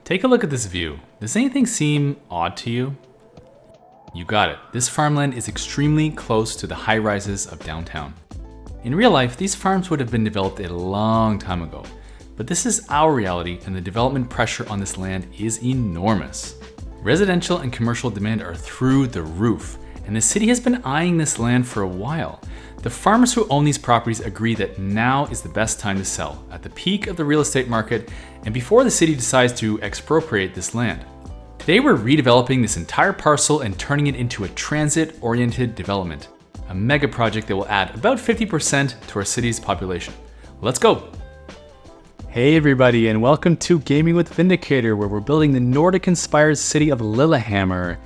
Take a look at this view. Does anything seem odd to you? You got it. This farmland is extremely close to the high rises of downtown. In real life, these farms would have been developed a long time ago, but this is our reality and the development pressure on this land is enormous. Residential and commercial demand are through the roof, and the city has been eyeing this land for a while. The farmers who own these properties agree that now is the best time to sell, at the peak of the real estate market and before the city decides to expropriate this land. Today we're redeveloping this entire parcel and turning it into a transit-oriented development, a mega project that will add about 50% to our city's population. Let's go! Hey everybody, and welcome to Gaming with Vindicator, where we're building the Nordic-inspired city of Lillehammer.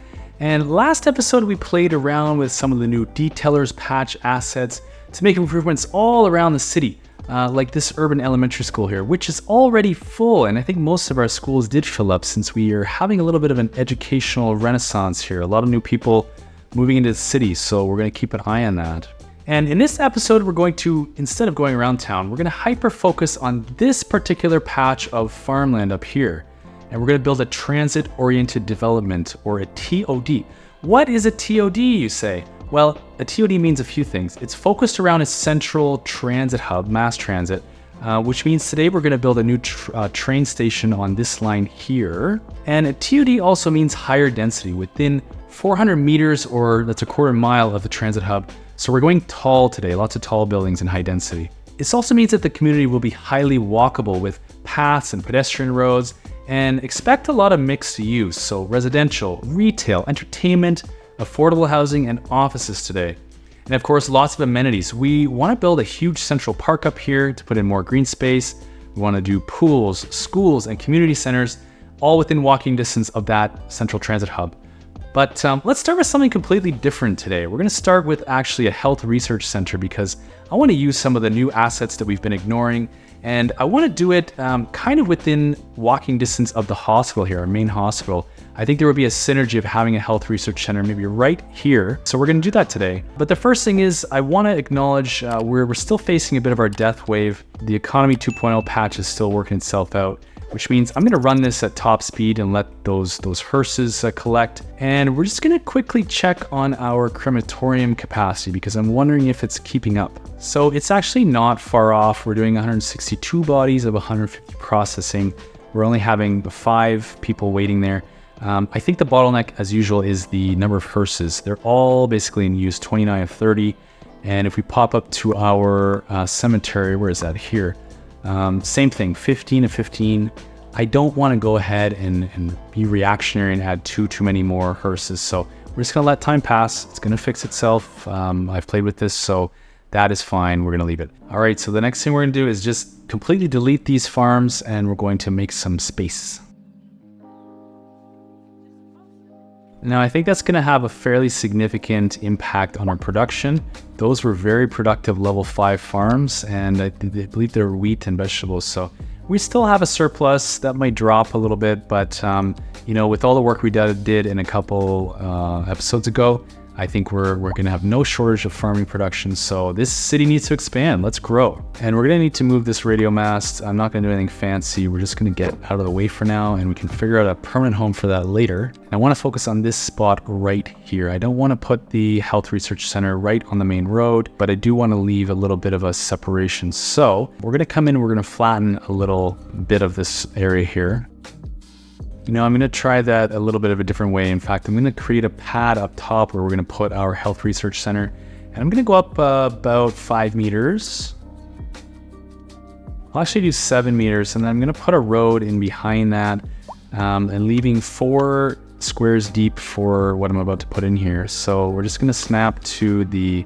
And last episode we played around with some of the new Detailers patch assets to make improvements all around the city, like this urban elementary school here, which is already full, and I think most of our schools did fill up since we are having a little bit of an educational renaissance here. A lot of new people moving into the city, so we're going to keep an eye on that. And in this episode, we're going to, instead of going around town, we're going to hyper-focus on this particular patch of farmland up here. And we're going to build a transit-oriented development, or a TOD. What is a TOD, you say? Well, a TOD means a few things. It's focused around a central transit hub, mass transit, which means today we're going to build a new train station on this line here. And a TOD also means higher density, within 400 meters, or that's a quarter mile of the transit hub. So we're going tall today, lots of tall buildings and high density. This also means that the community will be highly walkable with paths and pedestrian roads, and expect a lot of mixed use, so residential, retail, entertainment, affordable housing, and offices today. And of course, lots of amenities. We want to build a huge central park up here to put in more green space. We want to do pools, schools, and community centers, all within walking distance of that central transit hub. But let's start with something completely different today. We're going to start with actually a health research center because I want to use some of the new assets that we've been ignoring, and I want to do it kind of within walking distance of the hospital here, our main hospital. I think there would be a synergy of having a health research center maybe right here. So we're going to do that today. But the first thing is I want to acknowledge we're still facing a bit of our death wave. The Economy 2.0 patch is still working itself out, which means I'm going to run this at top speed and let those hearses collect. And we're just going to quickly check on our crematorium capacity because I'm wondering if it's keeping up. So it's actually not far off. We're doing 162 bodies of 150 processing. We're only having 5 people waiting there. I think the bottleneck, as usual, is the number of hearses. They're all basically in use, 29 of 30. And if we pop up to our cemetery, where is that? Here. Same thing, 15 of 15. I don't want to go ahead and be reactionary and add too many more hearses. So we're just going to let time pass. It's going to fix itself. I've played with this, so that is fine. We're going to leave it. All right, so the next thing we're going to do is just completely delete these farms, and we're going to make some space. Now, I think that's going to have a fairly significant impact on our production. Those were very productive level 5 farms, and I believe they're wheat and vegetables. So we still have a surplus that might drop a little bit, but with all the work we did in a couple episodes ago, I think we're going to have no shortage of farming production. So this city needs to expand. Let's grow. And we're going to need to move this radio mast. I'm not going to do anything fancy. We're just going to get out of the way for now, and we can figure out a permanent home for that later. And I want to focus on this spot right here. I don't want to put the health research center right on the main road, but I do want to leave a little bit of a separation. So we're going to come in, we're going to flatten a little bit of this area here. I'm going to try that a little bit of a different way. In fact, I'm going to create a pad up top where we're going to put our health research center. And I'm going to go up about 5 meters. I'll actually do 7 meters. And then I'm going to put a road in behind that and leaving 4 squares deep for what I'm about to put in here. So we're just going to snap to the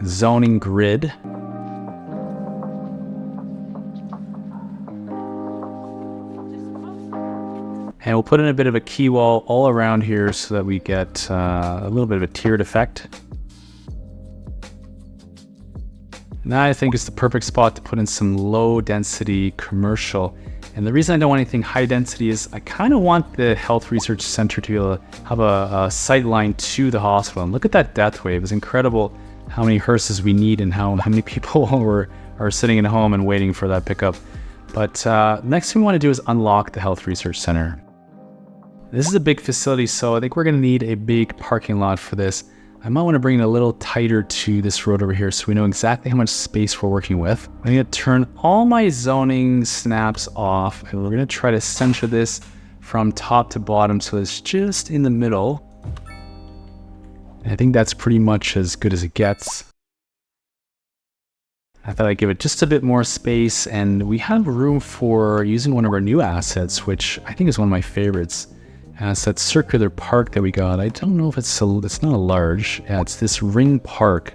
zoning grid. And we'll put in a bit of a key wall all around here so that we get a little bit of a tiered effect. Now I think it's the perfect spot to put in some low density commercial. And the reason I don't want anything high density is I kind of want the health research center to be able to have a sight line to the hospital. And look at that death wave. It's incredible how many hearses we need and how many people are sitting at home and waiting for that pickup. But next thing we want to do is unlock the Health Research Center. This is a big facility, so I think we're going to need a big parking lot for this. I might want to bring it a little tighter to this road over here so we know exactly how much space we're working with. I'm going to turn all my zoning snaps off, and we're going to try to center this from top to bottom so it's just in the middle. And I think that's pretty much as good as it gets. I thought I'd give it just a bit more space, and we have room for using one of our new assets, which I think is one of my favorites. It's that circular park that we got. I don't know if it's not a large. Yeah, it's this ring park,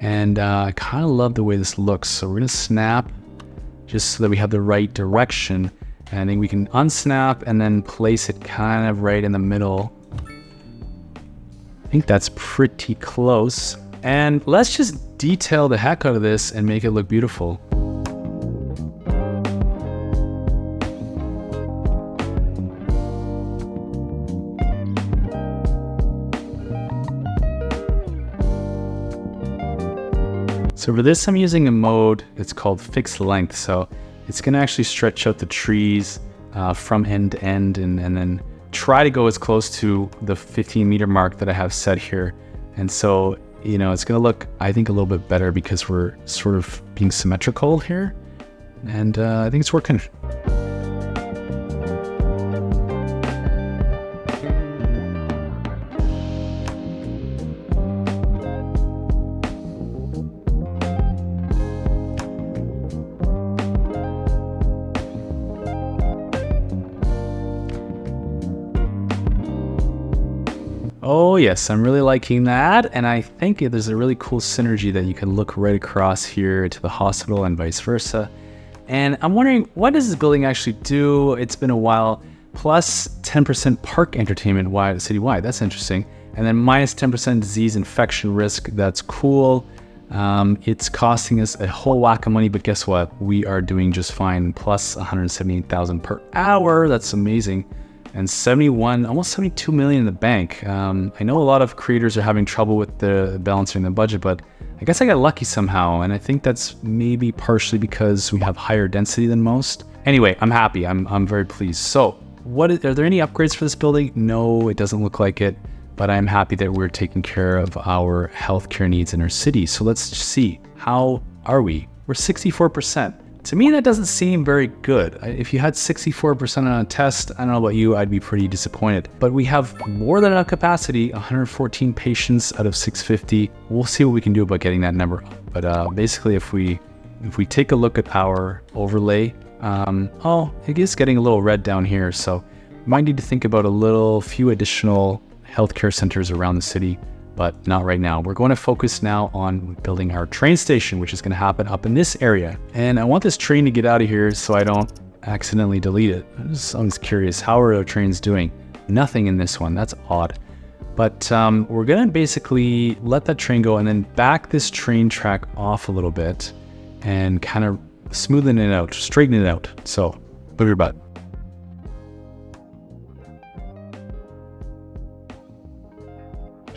and I kind of love the way this looks. So we're gonna snap just so that we have the right direction, and I think we can unsnap and then place it kind of right in the middle. I think that's pretty close. And let's just detail the heck out of this and make it look beautiful. So for this, I'm using a mode that's called fixed length. So it's gonna actually stretch out the trees from end to end and then try to go as close to the 15-meter mark that I have set here. And so, you know, it's gonna look, I think, a little bit better because we're sort of being symmetrical here. And I think it's working. Oh yes, I'm really liking that, and I think there's a really cool synergy that you can look right across here to the hospital and vice versa. And I'm wondering, what does this building actually do? It's been a while. Plus 10% park entertainment citywide, that's interesting. And then minus 10% disease infection risk, that's cool. It's costing us a whole whack of money, but guess what? We are doing just fine. Plus 178,000 per hour, that's amazing. And 71, almost 72 million in the bank. I know a lot of creators are having trouble with the balancing the budget, but I guess I got lucky somehow. And I think that's maybe partially because we have higher density than most. Anyway, I'm happy. I'm very pleased. So are there any upgrades for this building? No, it doesn't look like it, but I'm happy that we're taking care of our healthcare needs in our city. So let's see, how are we? We're 64%. To me, that doesn't seem very good. If you had 64% on a test, I don't know about you, I'd be pretty disappointed. But we have more than enough capacity, 114 patients out of 650. We'll see what we can do about getting that number up. But basically, if we take a look at our overlay, it is getting a little red down here. So we might need to think about a few additional healthcare centers around the city, but not right now. We're going to focus now on building our train station, which is going to happen up in this area. And I want this train to get out of here so I don't accidentally delete it. I'm just curious, how are our trains doing? Nothing in this one, that's odd. But we're going to basically let that train go and then back this train track off a little bit and kind of smoothen it out, straighten it out. So, move your butt.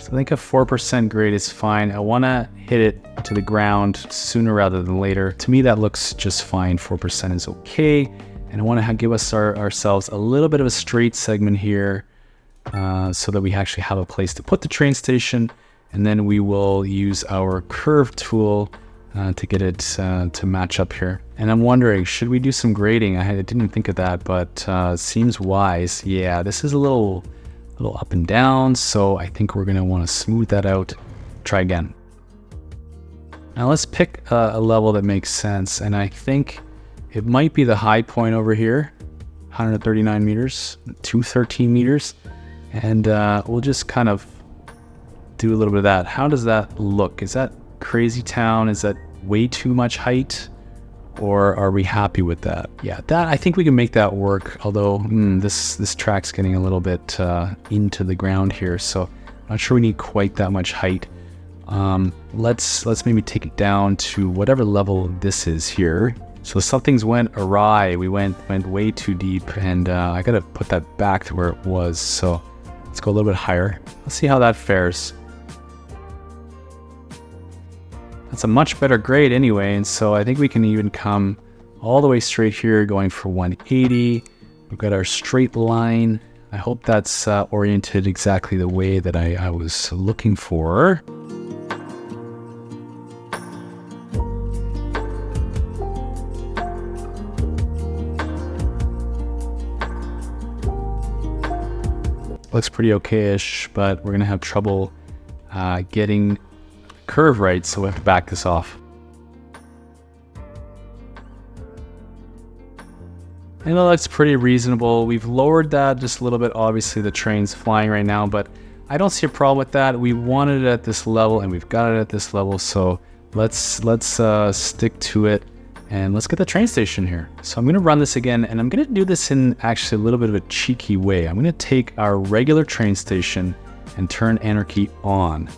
I think a 4% grade is fine. I want to hit it to the ground sooner rather than later. To me, that looks just fine. 4% is okay. And I want to give ourselves a little bit of a straight segment here so that we actually have a place to put the train station. And then we will use our curve tool to get it to match up here. And I'm wondering, should we do some grading? I didn't think of that, but seems wise. Yeah, this is a little up and down, so I think we're going to want to smooth that out. Try again. Now let's pick a level that makes sense, and I think it might be the high point over here, 139 meters, 213 meters, and we'll just kind of do a little bit of that. How does that look? Is that crazy town? Is that way too much height? Or are we happy with that? Yeah, I think we can make that work, although this track's getting a little bit into the ground here, so I'm not sure we need quite that much height. Let's maybe take it down to whatever level this is here. So some things went awry. We went way too deep, and I gotta put that back to where it was. So let's go a little bit higher. Let's see how that fares. That's a much better grade anyway, and so I think we can even come all the way straight here, going for 180. We've got our straight line. I hope that's oriented exactly the way that I was looking for. Looks pretty okay-ish, but we're gonna have trouble getting the curve right, so we have to back this off. I know that's pretty reasonable. We've lowered that just a little bit. Obviously the train's flying right now, but I don't see a problem with that. We wanted it at this level and we've got it at this level, so let's stick to it and let's get the train station here. So I'm gonna run this again, and I'm gonna do this in actually a little bit of a cheeky way. I'm gonna take our regular train station and turn Anarchy on.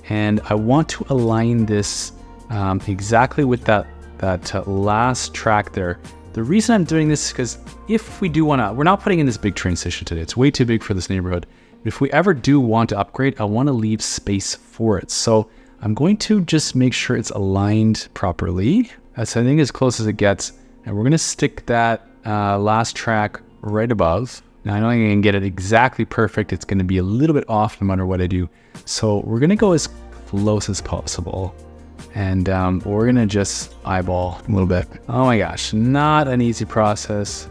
And I want to align this exactly with that last track there. The reason I'm doing this is because if we do wanna, we're not putting in this big train station today. It's way too big for this neighborhood. But if we ever do want to upgrade, I wanna leave space for it. So I'm going to just make sure it's aligned properly. That's, I think, as close as it gets. And we're gonna stick that last track right above. Now I know I can get it exactly perfect. It's gonna be a little bit off no matter what I do. So we're gonna go as close as possible. And we're gonna just eyeball a little bit. Oh my gosh, not an easy process,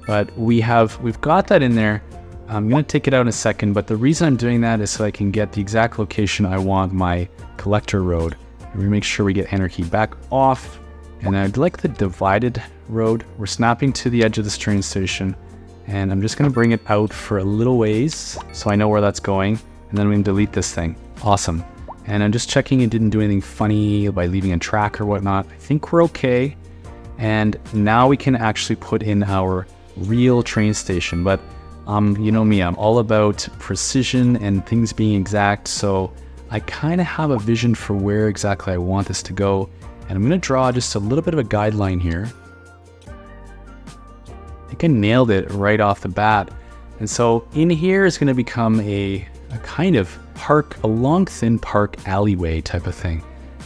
but we've got that in there. I'm gonna take it out in a second, but the reason I'm doing that is so I can get the exact location I want my collector road. We're gonna make sure we get Anarchy back off, and I'd like the divided road. We're snapping to the edge of this train station, and I'm just gonna bring it out for a little ways so I know where that's going, and then we can delete this thing. Awesome. And I'm just checking it didn't do anything funny by leaving a track or whatnot. I think we're okay. And now we can actually put in our real train station. But you know me, I'm all about precision and things being exact. So I kind of have a vision for where exactly I want this to go. And I'm gonna draw just a little bit of a guideline here. I think I nailed it right off the bat. And so in here is gonna become a kind of park, a long thin park alleyway type of thing.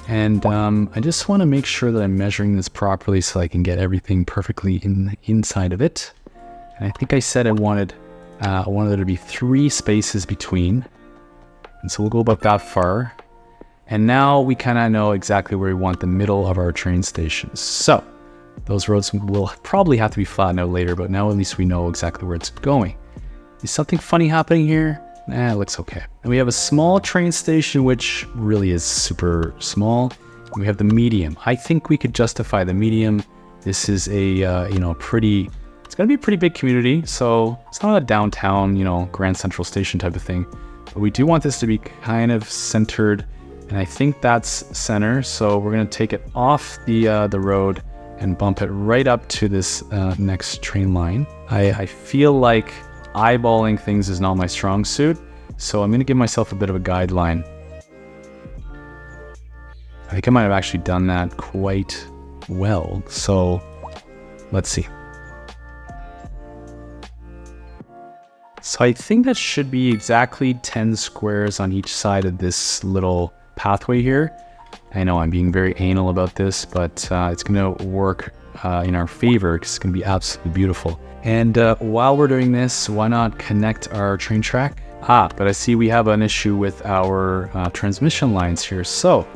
And I just want to make sure that I'm measuring this properly so I can get everything perfectly inside of it. And I think I said I wanted there to be 3 spaces between, and so we'll go about that far. And now we kind of know exactly where we want the middle of our train stations. So those roads will probably have to be flattened out later, but now at least we know exactly where it's going. Is something funny happening here? It looks okay. And we have a small train station, which really is super small. We have the medium. I think we could justify the medium. This is a, it's gonna be a pretty big community. So it's not a downtown, Grand Central Station type of thing. But we do want this to be kind of centered. And I think that's center. So we're gonna take it off the road and bump it right up to this next train line. I feel like eyeballing things is not my strong suit, so I'm gonna give myself a bit of a guideline. I think I might have actually done that quite well, so let's see. So I think that should be exactly 10 squares on each side of this little pathway here. I know I'm being very anal about this, but it's gonna work in our favor because it's gonna be absolutely beautiful. And while we're doing this, why not connect our train track? But I see we have an issue with our transmission lines here. So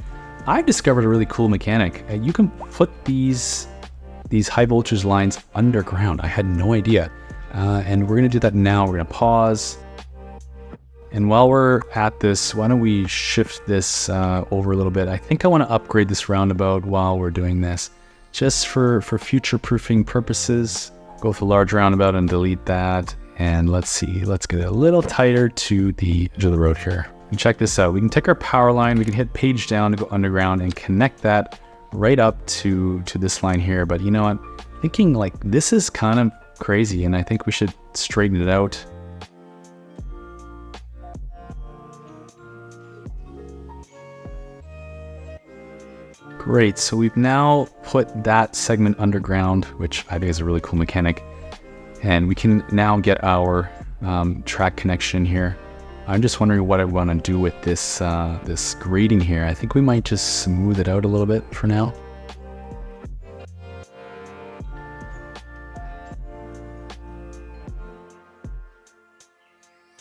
I've discovered a really cool mechanic. You can put these high voltage lines underground. I had no idea. And we're gonna do that now. We're gonna pause. And while we're at this, why don't we shift this over a little bit? I think I wanna upgrade this roundabout while we're doing this, just for future-proofing purposes. Go with a large roundabout and delete that. And let's see, let's get it a little tighter to the edge of the road here. And check this out. We can take our power line, we can hit page down to go underground and connect that right up to this line here. But you know what? Thinking like this is kind of crazy and I think we should straighten it out. Great, so we've now put that segment underground, which I think is a really cool mechanic. And we can now get our track connection here. I'm just wondering what I want to do with this this grading here. I think we might just smooth it out a little bit for now.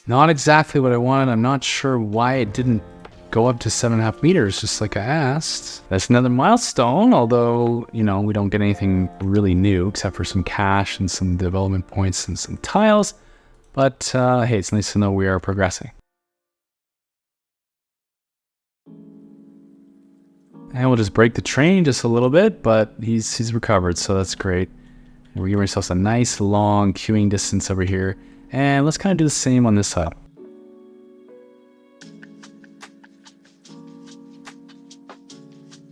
Not exactly what I wanted. I'm not sure why it didn't go up to 7.5 meters, just like I asked. That's another milestone, although, we don't get anything really new except for some cash and some development points and some tiles. But hey, it's nice to know we are progressing. And we'll just break the train just a little bit, but he's recovered, so that's great. We're giving ourselves a nice long queuing distance over here. And let's kind of do the same on this side.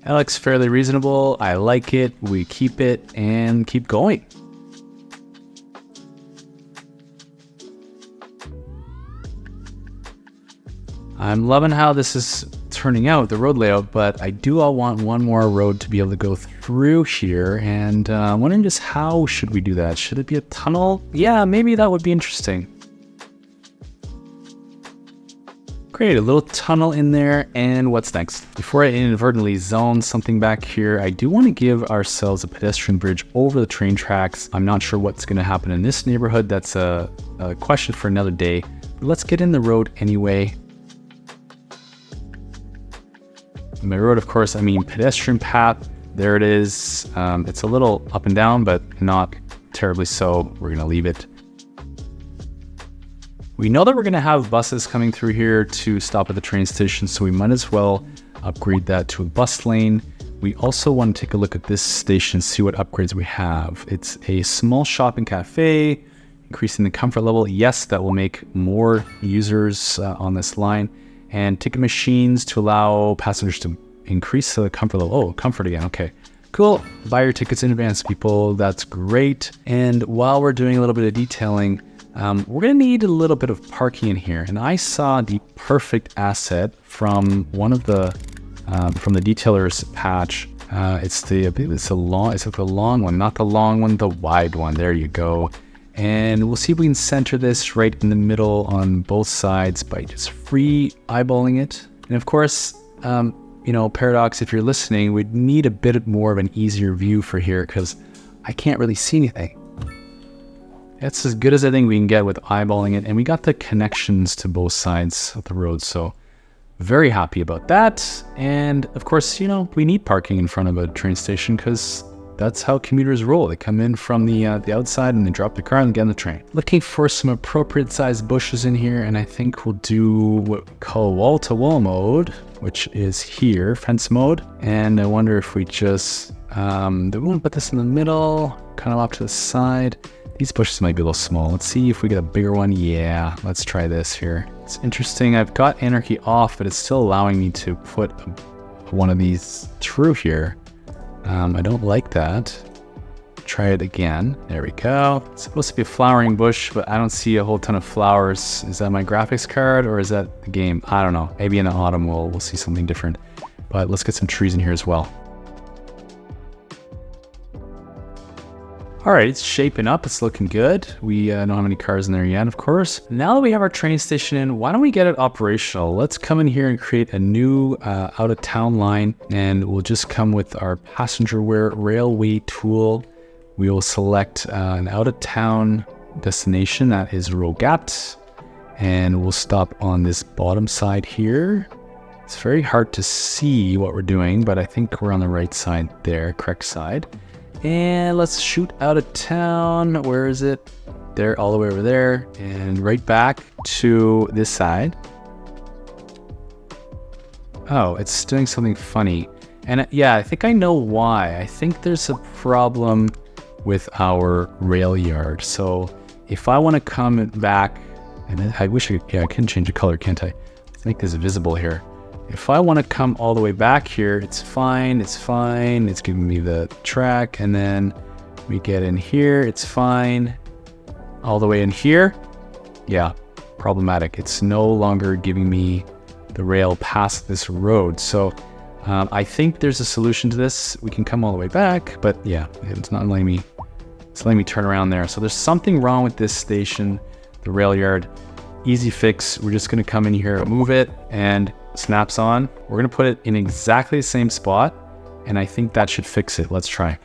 That looks fairly reasonable. I like it. We keep it and keep going. I'm loving how this is turning out, the road layout, but I do want one more road to be able to go through here, and I'm wondering just how should we do that? Should it be a tunnel? Yeah, maybe that would be interesting. Great, a little tunnel in there, and what's next? Before I inadvertently zone something back here, I do want to give ourselves a pedestrian bridge over the train tracks. I'm not sure what's going to happen in this neighborhood. That's a question for another day. But let's get in the road anyway. My road, of course, I mean pedestrian path. There it is. It's a little up and down, but not terribly so. We're going to leave it. We know that we're going to have buses coming through here to stop at the train station, so we might as well upgrade that to a bus lane. We also want to take a look at this station, see what upgrades we have. It's a small shopping cafe, increasing the comfort level. Yes, that will make more users on this line. And ticket machines to allow passengers to increase the comfort level. Oh, comfort again. Okay, cool. Buy your tickets in advance, people. That's great. And while we're doing a little bit of detailing, we're going to need a little bit of parking in here. And I saw the perfect asset from one of the from the detailer's patch. It's the long one, not the long one, the wide one. There you go. And we'll see if we can center this right in the middle on both sides by just free eyeballing it. And of course, Paradox, if you're listening, we'd need a bit more of an easier view for here because I can't really see anything. That's as good as I think we can get with eyeballing it. And we got the connections to both sides of the road. So very happy about that. And of course, we need parking in front of a train station because that's how commuters roll. They come in from the outside and they drop the car and get on the train. Looking for some appropriate sized bushes in here, and I think we'll do what we call wall-to-wall mode, which is here, fence mode. And I wonder if we just, do we want to put this in the middle, kind of off to the side? These bushes might be a little small. Let's see if we get a bigger one. Yeah, let's try this here. It's interesting. I've got Anarchy off, but it's still allowing me to put one of these through here. I don't like that. Try it again. There we go. It's supposed to be a flowering bush, but I don't see a whole ton of flowers. Is that my graphics card or is that the game? I don't know. Maybe in the autumn we'll see something different. But let's get some trees in here as well. All right, it's shaping up. It's looking good. We don't have any cars in there yet, of course. Now that we have our train station in, why don't we get it operational? Let's come in here and create a new out-of-town line, and we'll just come with our passenger railway tool. We will select an out-of-town destination that is Rogat, and we'll stop on this bottom side here. It's very hard to see what we're doing, but I think we're on the right side there, correct side. And let's shoot out of town. Where is it? There, all the way over there. And right back to this side. Oh, it's doing something funny. And yeah, I think I know why. I think there's a problem with our rail yard. So if I want to come back, and I wish I can change the color, can't I? Let's make this visible here. If I want to come all the way back here, it's fine. It's giving me the track, and then we get in here, it's fine. All the way in here, yeah, problematic. It's no longer giving me the rail past this road. So I think there's a solution to this. We can come all the way back, but yeah, it's not letting me, it's letting me turn around there. So there's something wrong with this station, the rail yard. Easy fix. We're just going to come in here, move it, and snaps on. We're going to put it in exactly the same spot, and I think that should fix it. Let's try.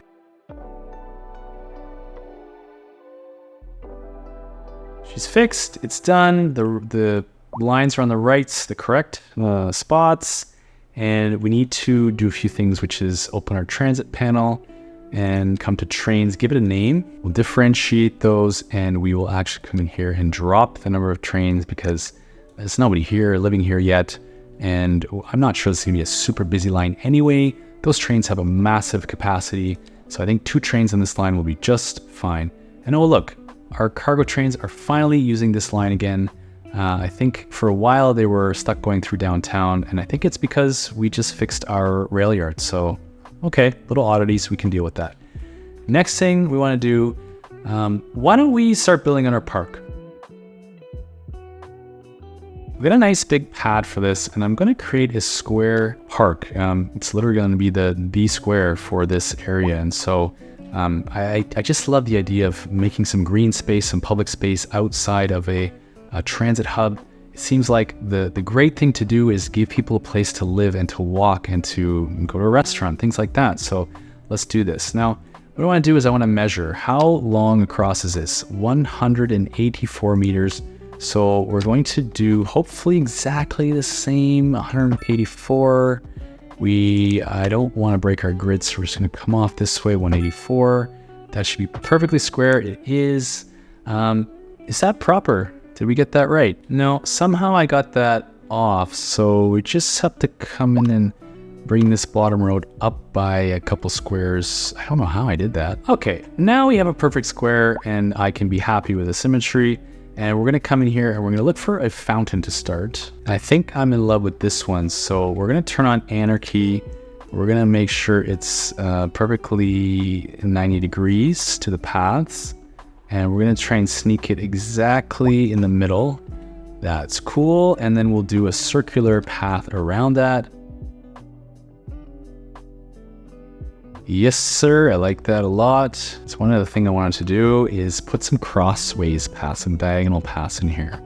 She's fixed. It's done. The lines are on the right, the correct spots. And we need to do a few things, which is open our transit panel and come to trains, give it a name. We'll differentiate those, and we will actually come in here and drop the number of trains because there's nobody here living here yet. And I'm not sure this is gonna be a super busy line anyway. Those trains have a massive capacity. So I think 2 trains on this line will be just fine. And oh, look, our cargo trains are finally using this line again. I think for a while they were stuck going through downtown, and I think it's because we just fixed our rail yard. So, okay, little oddities, we can deal with that. Next thing we want to do, why don't we start building on our park? We got a nice big pad for this, and I'm going to create a square park. It's literally going to be the square for this area, and so I just love the idea of making some green space, some public space outside of a transit hub. It seems like the great thing to do is give people a place to live and to walk and to go to a restaurant, things like that. So let's do this. Now, what I want to do is I want to measure how long across is this? 184 meters. So we're going to do hopefully exactly the same 184. I don't want to break our grid, so we're just going to come off this way, 184. That should be perfectly square. It is. Is that proper? Did we get that right? No, somehow I got that off. So we just have to come in and bring this bottom road up by a couple squares. I don't know how I did that. Okay, now we have a perfect square and I can be happy with the symmetry. And we're gonna come in here and we're gonna look for a fountain to start. I think I'm in love with this one. So we're gonna turn on anarchy. We're gonna make sure it's perfectly 90 degrees to the paths. And we're gonna try and sneak it exactly in the middle. That's cool. And then we'll do a circular path around that. Yes, sir, I like that a lot. It's one of the things I wanted to do is put some crossways paths, some diagonal paths in here.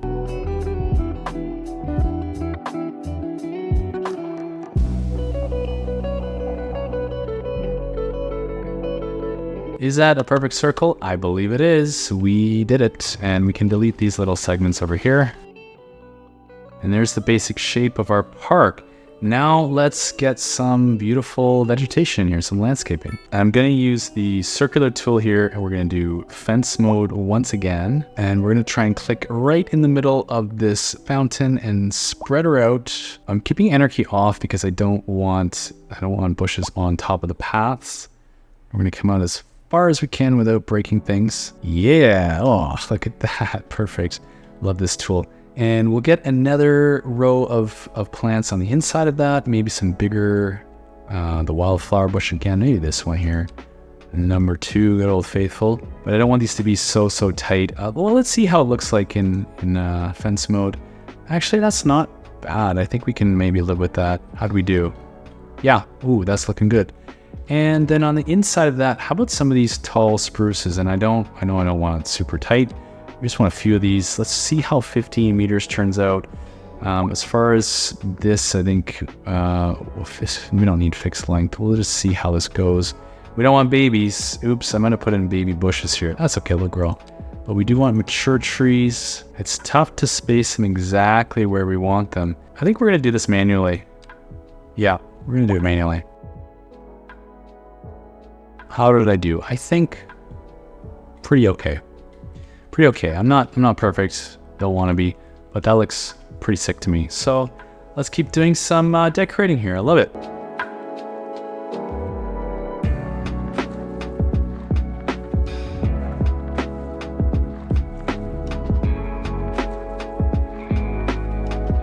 Is that a perfect circle? I believe it is. We did it, and we can delete these little segments over here. And there's the basic shape of our park. Now let's get some beautiful vegetation here, some landscaping. I'm gonna use the circular tool here, and we're gonna do fence mode once again. And we're gonna try and click right in the middle of this fountain and spread her out. I'm keeping anarchy off because I don't want bushes on top of the paths. We're gonna come out as far as we can without breaking things. Yeah, oh, look at that, perfect. Love this tool. And we'll get another row of plants on the inside of that, maybe some bigger, the wildflower bush again, maybe this one here. Number 2, good old faithful. But I don't want these to be so tight. Well, let's see how it looks like in fence mode. Actually, that's not bad. I think we can maybe live with that. How'd we do? Yeah, ooh, that's looking good. And then on the inside of that, how about some of these tall spruces? And I know I don't want it super tight. We just want a few of these. Let's see how 15 meters turns out. As far as this, I think we don't need fixed length. We'll just see how this goes. We don't want babies. Oops, I'm gonna put in baby bushes here. That's okay, they'll grow. But we do want mature trees. It's tough to space them exactly where we want them. I think we're gonna do this manually. Yeah, we're gonna do it manually. How did I do? I think pretty okay. Pretty okay. I'm not perfect. Don't want to be, but that looks pretty sick to me. So let's keep doing some decorating here. I love it.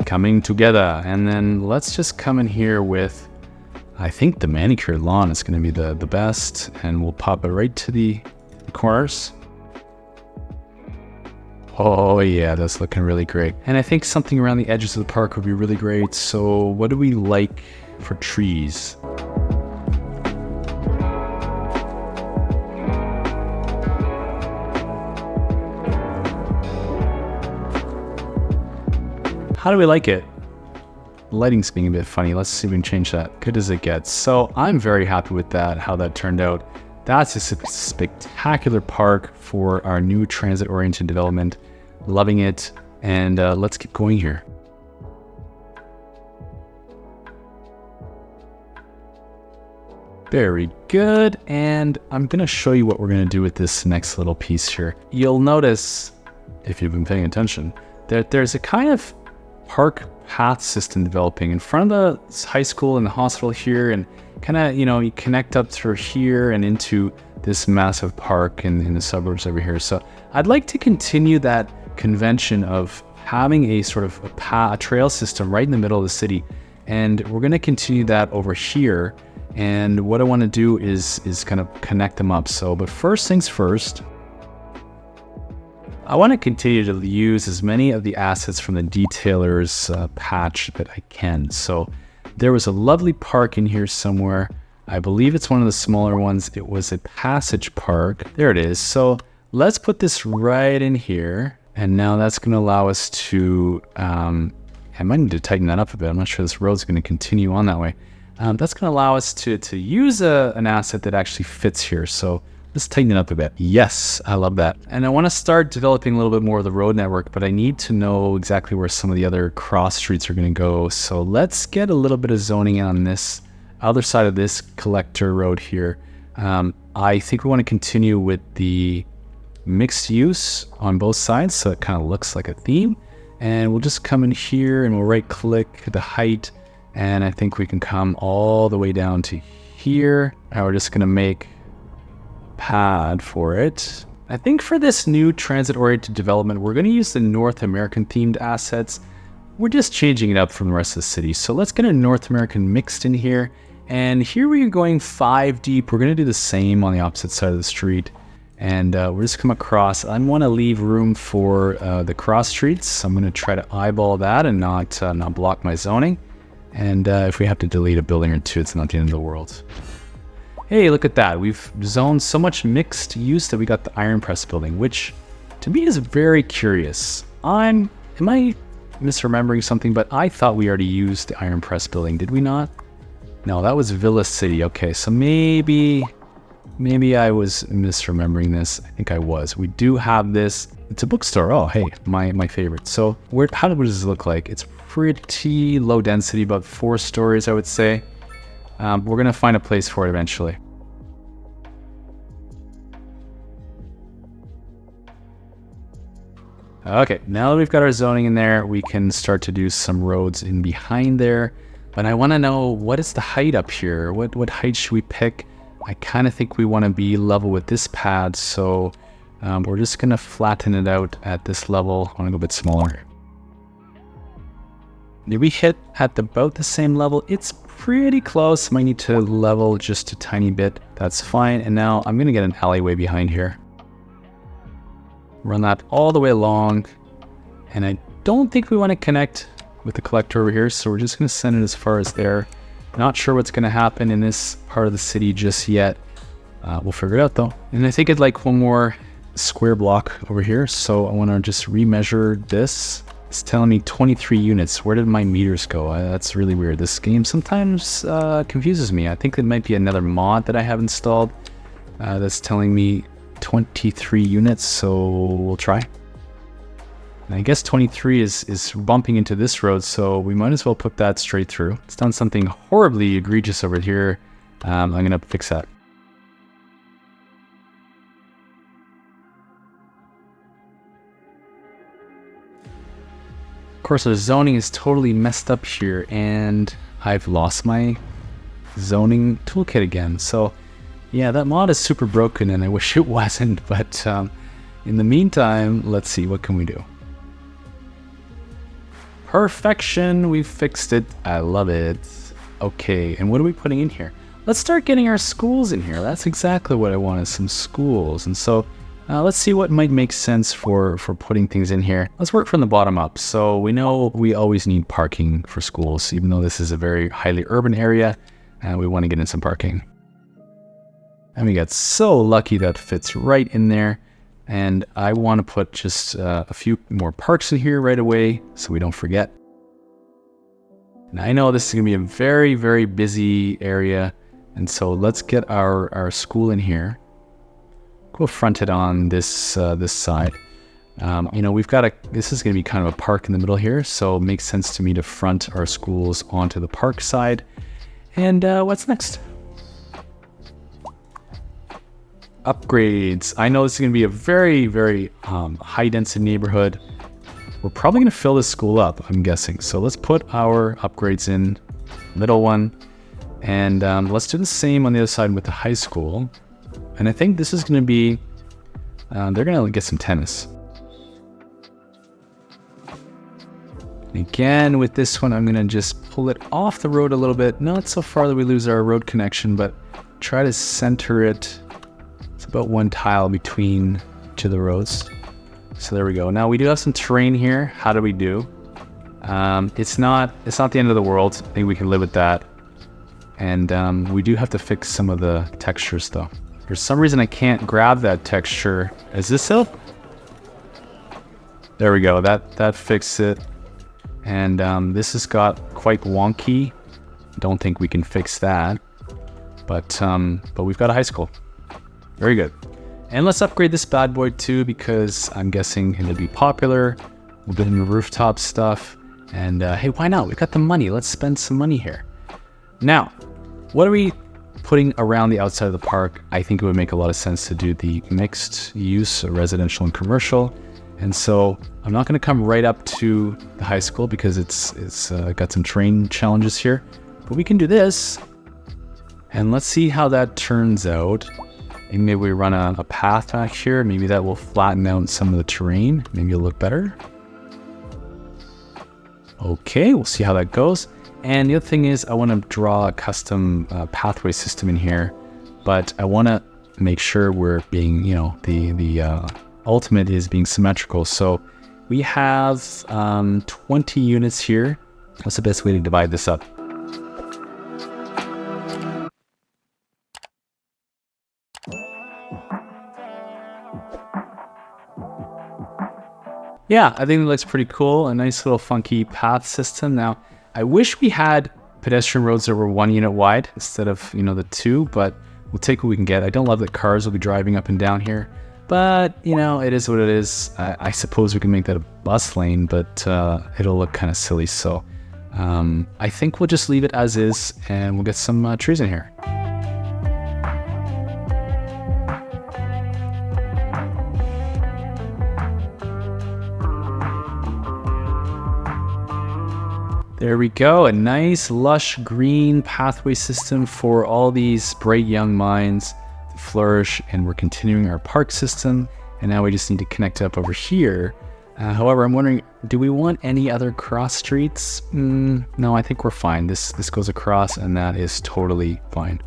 Coming together, and then let's just come in here with, I think the manicured lawn is going to be the best, and we'll pop it right to the corners. Oh yeah, that's looking really great. And I think something around the edges of the park would be really great. So what do we like for trees? How do we like it? The lighting's being a bit funny. Let's see if we can change that. Good as it gets. So I'm very happy with that, how that turned out. That's a spectacular park for our new transit-oriented development. loving it. And let's keep going here. Very good. And I'm going to show you what we're going to do with this next little piece here. You'll notice, if you've been paying attention, that there's a kind of park path system developing in front of the high school and the hospital here, and kind of, you connect up through here and into this massive park in the suburbs over here. So I'd like to continue that convention of having a sort of a trail system right in the middle of the city. And we're going to continue that over here. And what I want to do is kind of connect them up. But first things first, I want to continue to use as many of the assets from the detailer's patch that I can. So there was a lovely park in here somewhere. I believe it's one of the smaller ones. It was a passage park. There it is. So let's put this right in here. And now that's going to allow us to, I might need to tighten that up a bit. I'm not sure this road's going to continue on that way. That's going to allow us to use an asset that actually fits here. So let's tighten it up a bit. Yes, I love that. And I want to start developing a little bit more of the road network, but I need to know exactly where some of the other cross streets are going to go. So let's get a little bit of zoning on this other side of this collector road here. I think we want to continue with the mixed use on both sides, so it kind of looks like a theme. And we'll just come in here and we'll right click the height. And I think we can come all the way down to here. And we're just going to make a pad for it. I think for this new transit-oriented development, we're going to use the North American themed assets. We're just changing it up from the rest of the city. So let's get a North American mixed in here. And here we are going 5 deep. We're going to do the same on the opposite side of the street. And we'll just come across. I want to leave room for the cross streets. I'm going to try to eyeball that and not block my zoning. And if we have to delete a building or two, it's not the end of the world. Hey, look at that. We've zoned so much mixed use that we got the iron press building, which to me is very curious. Am I misremembering something? But I thought we already used the iron press building. Did we not? No, that was Villa City. Okay, so maybe I was misremembering this. I think I was. We do have this. It's a bookstore. Oh, hey, my favorite. So how does this look like? It's pretty low density, about 4 stories, I would say. We're going to find a place for it eventually. Okay, now that we've got our zoning in there, we can start to do some roads in behind there. But I want to know, what is the height up here? What height should we pick? I kind of think we want to be level with this pad, so we're just going to flatten it out at this level. I want to go a bit smaller. Did we hit at about the same level? It's pretty close. Might need to level just a tiny bit. That's fine. And now I'm going to get an alleyway behind here. Run that all the way along. And I don't think we want to connect with the collector over here, so we're just going to send it as far as there. Not sure what's going to happen in this part of the city just yet. We'll figure it out though. And I think I'd like one more square block over here. So I want to just remeasure this. It's telling me 23 units. Where did my meters go? That's really weird. This game sometimes confuses me. I think it might be another mod that I have installed that's telling me 23 units. So we'll try. And I guess 23 is bumping into this road, so we might as well put that straight through. It's done something horribly egregious over here. I'm going to fix that. Of course, our zoning is totally messed up here, and I've lost my zoning toolkit again. So yeah, that mod is super broken, and I wish it wasn't. But in the meantime, let's see, what can we do? Perfection, we fixed it. I love it. Okay, and what are we putting in here? Let's start getting our schools in here. That's exactly what I wanted, some schools. And so let's see what might make sense for putting things in here. Let's work from the bottom up. So we know we always need parking for schools, even though this is a very highly urban area, and we want to get in some parking. And we got so lucky that fits right in there. And I want to put just a few more parks in here right away so we don't forget. And I know this is going to be a very, very busy area. And so let's get our school in here. We'll front it on this side. We've got this is going to be kind of a park in the middle here, so it makes sense to me to front our schools onto the park side. And what's next? Upgrades. I know this is going to be a very, very high density neighborhood. We're probably going to fill this school up, I'm guessing. So let's put our upgrades in, middle one, and let's do the same on the other side with the high school. And I think this is going to be, they're going to get some tennis. Again, with this one, I'm going to just pull it off the road a little bit. Not so far that we lose our road connection, but try to center it. It's about one tile between each of the roads. So there we go. Now we do have some terrain here. How do we do? It's not the end of the world. I think we can live with that. And we do have to fix some of the textures though. For some reason I can't grab that texture. Is this it? There we go. That fixed it. And this has got quite wonky. Don't think we can fix that. But we've got a high school. Very good. And let's upgrade this bad boy too, because I'm guessing it'll be popular. We'll get into rooftop stuff. And hey, why not? We've got the money. Let's spend some money here. Now, what are we putting around the outside of the park? I think it would make a lot of sense to do the mixed use, residential and commercial. And so I'm not going to come right up to the high school because it's got some terrain challenges here. But we can do this. And let's see how that turns out. And maybe we run a path back here. Maybe that will flatten out some of the terrain. Maybe it'll look better. Okay, we'll see how that goes. And the other thing is I want to draw a custom pathway system in here. But I want to make sure we're being, the ultimate is being symmetrical. So we have 20 units here. What's the best way to divide this up? Yeah, I think it looks pretty cool. A nice little funky path system. Now, I wish we had pedestrian roads that were 1 unit wide instead of, the 2, but we'll take what we can get. I don't love that cars will be driving up and down here, but, it is what it is. I suppose we can make that a bus lane, but it'll look kind of silly. So I think we'll just leave it as is, and we'll get some trees in here. There we go, a nice lush green pathway system for all these bright young minds to flourish, and we're continuing our park system, and now we just need to connect up over here. However, I'm wondering, do we want any other cross streets? No, I think we're fine. This goes across, and that is totally fine.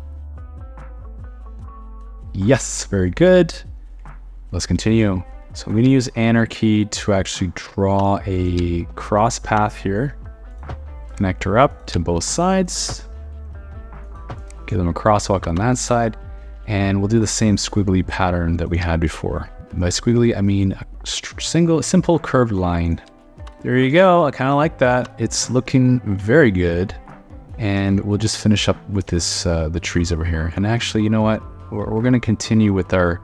Yes, very good. Let's continue. So I'm going to use Anarchy to actually draw a cross path here. Connect her up to both sides, give them a crosswalk on that side, and we'll do the same squiggly pattern that we had before. By squiggly, I mean a simple curved line. There you go. I kind of like that. It's looking very good, and we'll just finish up with this the trees over here. And actually, you know what? We're going to continue with our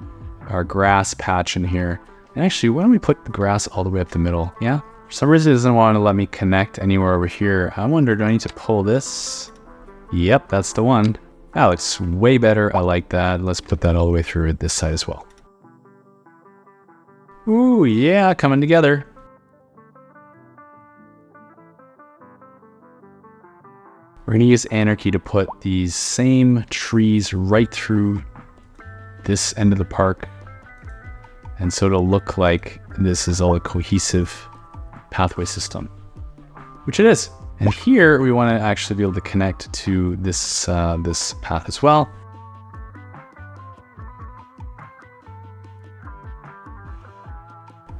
grass patch in here. And actually, why don't we put the grass all the way up the middle? Yeah. For some reason it doesn't want to let me connect anywhere over here. I wonder, do I need to pull this? Yep, that's the one. That looks way better. I like that. Let's put that all the way through this side as well. Ooh, yeah, coming together. We're going to use Anarchy to put these same trees right through this end of the park. And so it'll look like this is all a cohesive pathway system, which it is. And here we want to actually be able to connect to this this path as well.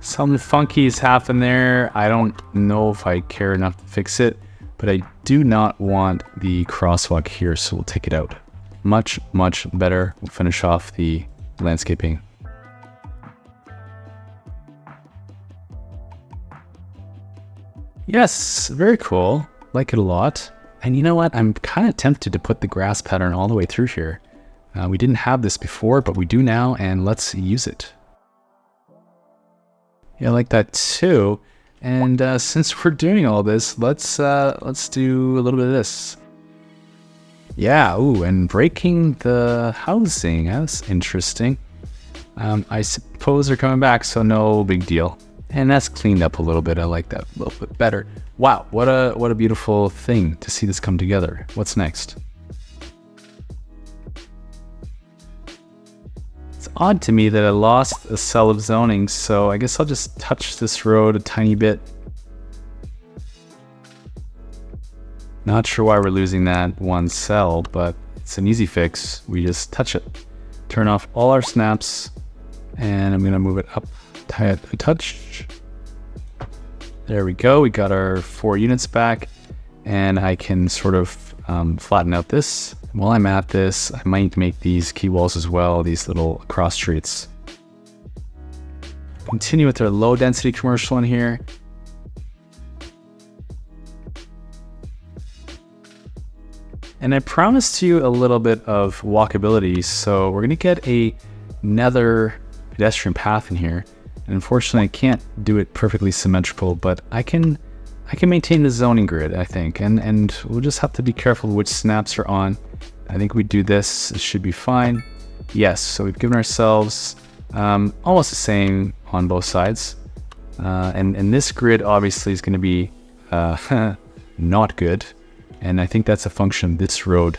Something funky has happened there. I don't know if I care enough to fix it, but I do not want the crosswalk here, so we'll take it out. Much, much better. We'll finish off the landscaping. Yes, very cool. Like it a lot. And you know what? I'm kind of tempted to put the grass pattern all the way through here. We didn't have this before, but we do now, and let's use it. Yeah, I like that too. And since we're doing all this, let's do a little bit of this. Yeah, ooh, and breaking the housing. That's interesting. I suppose they're coming back, so no big deal. And that's cleaned up a little bit. I like that a little bit better. Wow, what a beautiful thing to see this come together. What's next? It's odd to me that I lost a cell of zoning, so I guess I'll just touch this road a tiny bit. Not sure why we're losing that one cell, but it's an easy fix. We just touch it. Turn off all our snaps, and I'm gonna move it up a touch. There we go. We got our 4 units back, and I can sort of flatten out this. While I'm at this, I might make these key walls as well, these little cross streets. Continue with our low density commercial in here. And I promised you a little bit of walkability, so we're gonna get another pedestrian path in here. And unfortunately, I can't do it perfectly symmetrical, but I can maintain the zoning grid, I think, and we'll just have to be careful which snaps are on. I think we do this, it should be fine. Yes, so we've given ourselves almost the same on both sides. And this grid obviously is gonna be not good. And I think that's a function of this road.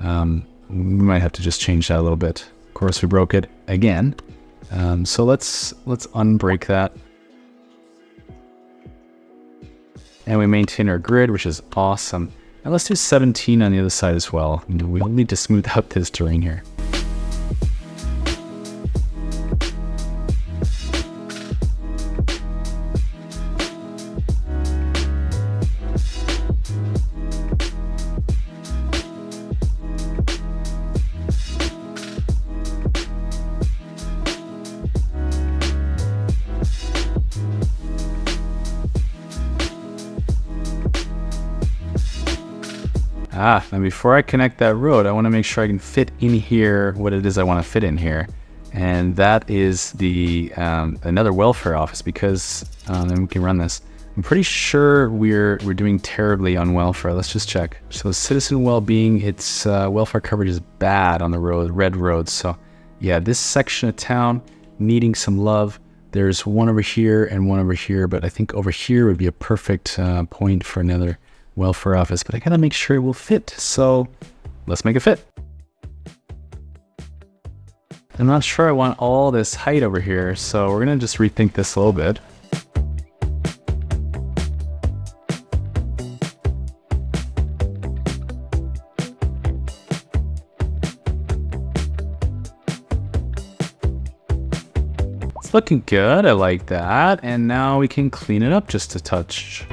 We might have to just change that a little bit. Of course, we broke it again. So let's unbreak that. And we maintain our grid, which is awesome. And let's do 17 on the other side as well. We'll need to smooth out this terrain here. And before I connect that road, I want to make sure I can fit in here what it is I want to fit in here. And that is the another welfare office, because then we can run this. I'm pretty sure we're doing terribly on welfare. Let's just check. So citizen well-being, its welfare coverage is bad on the road, red roads. So yeah, this section of town needing some love. There's one over here and one over here, but I think over here would be a perfect point for another welfare office, but I gotta make sure it will fit. So let's make it fit. I'm not sure I want all this height over here, so we're gonna just rethink this a little bit. It's looking good, I like that. And now we can clean it up just a touch.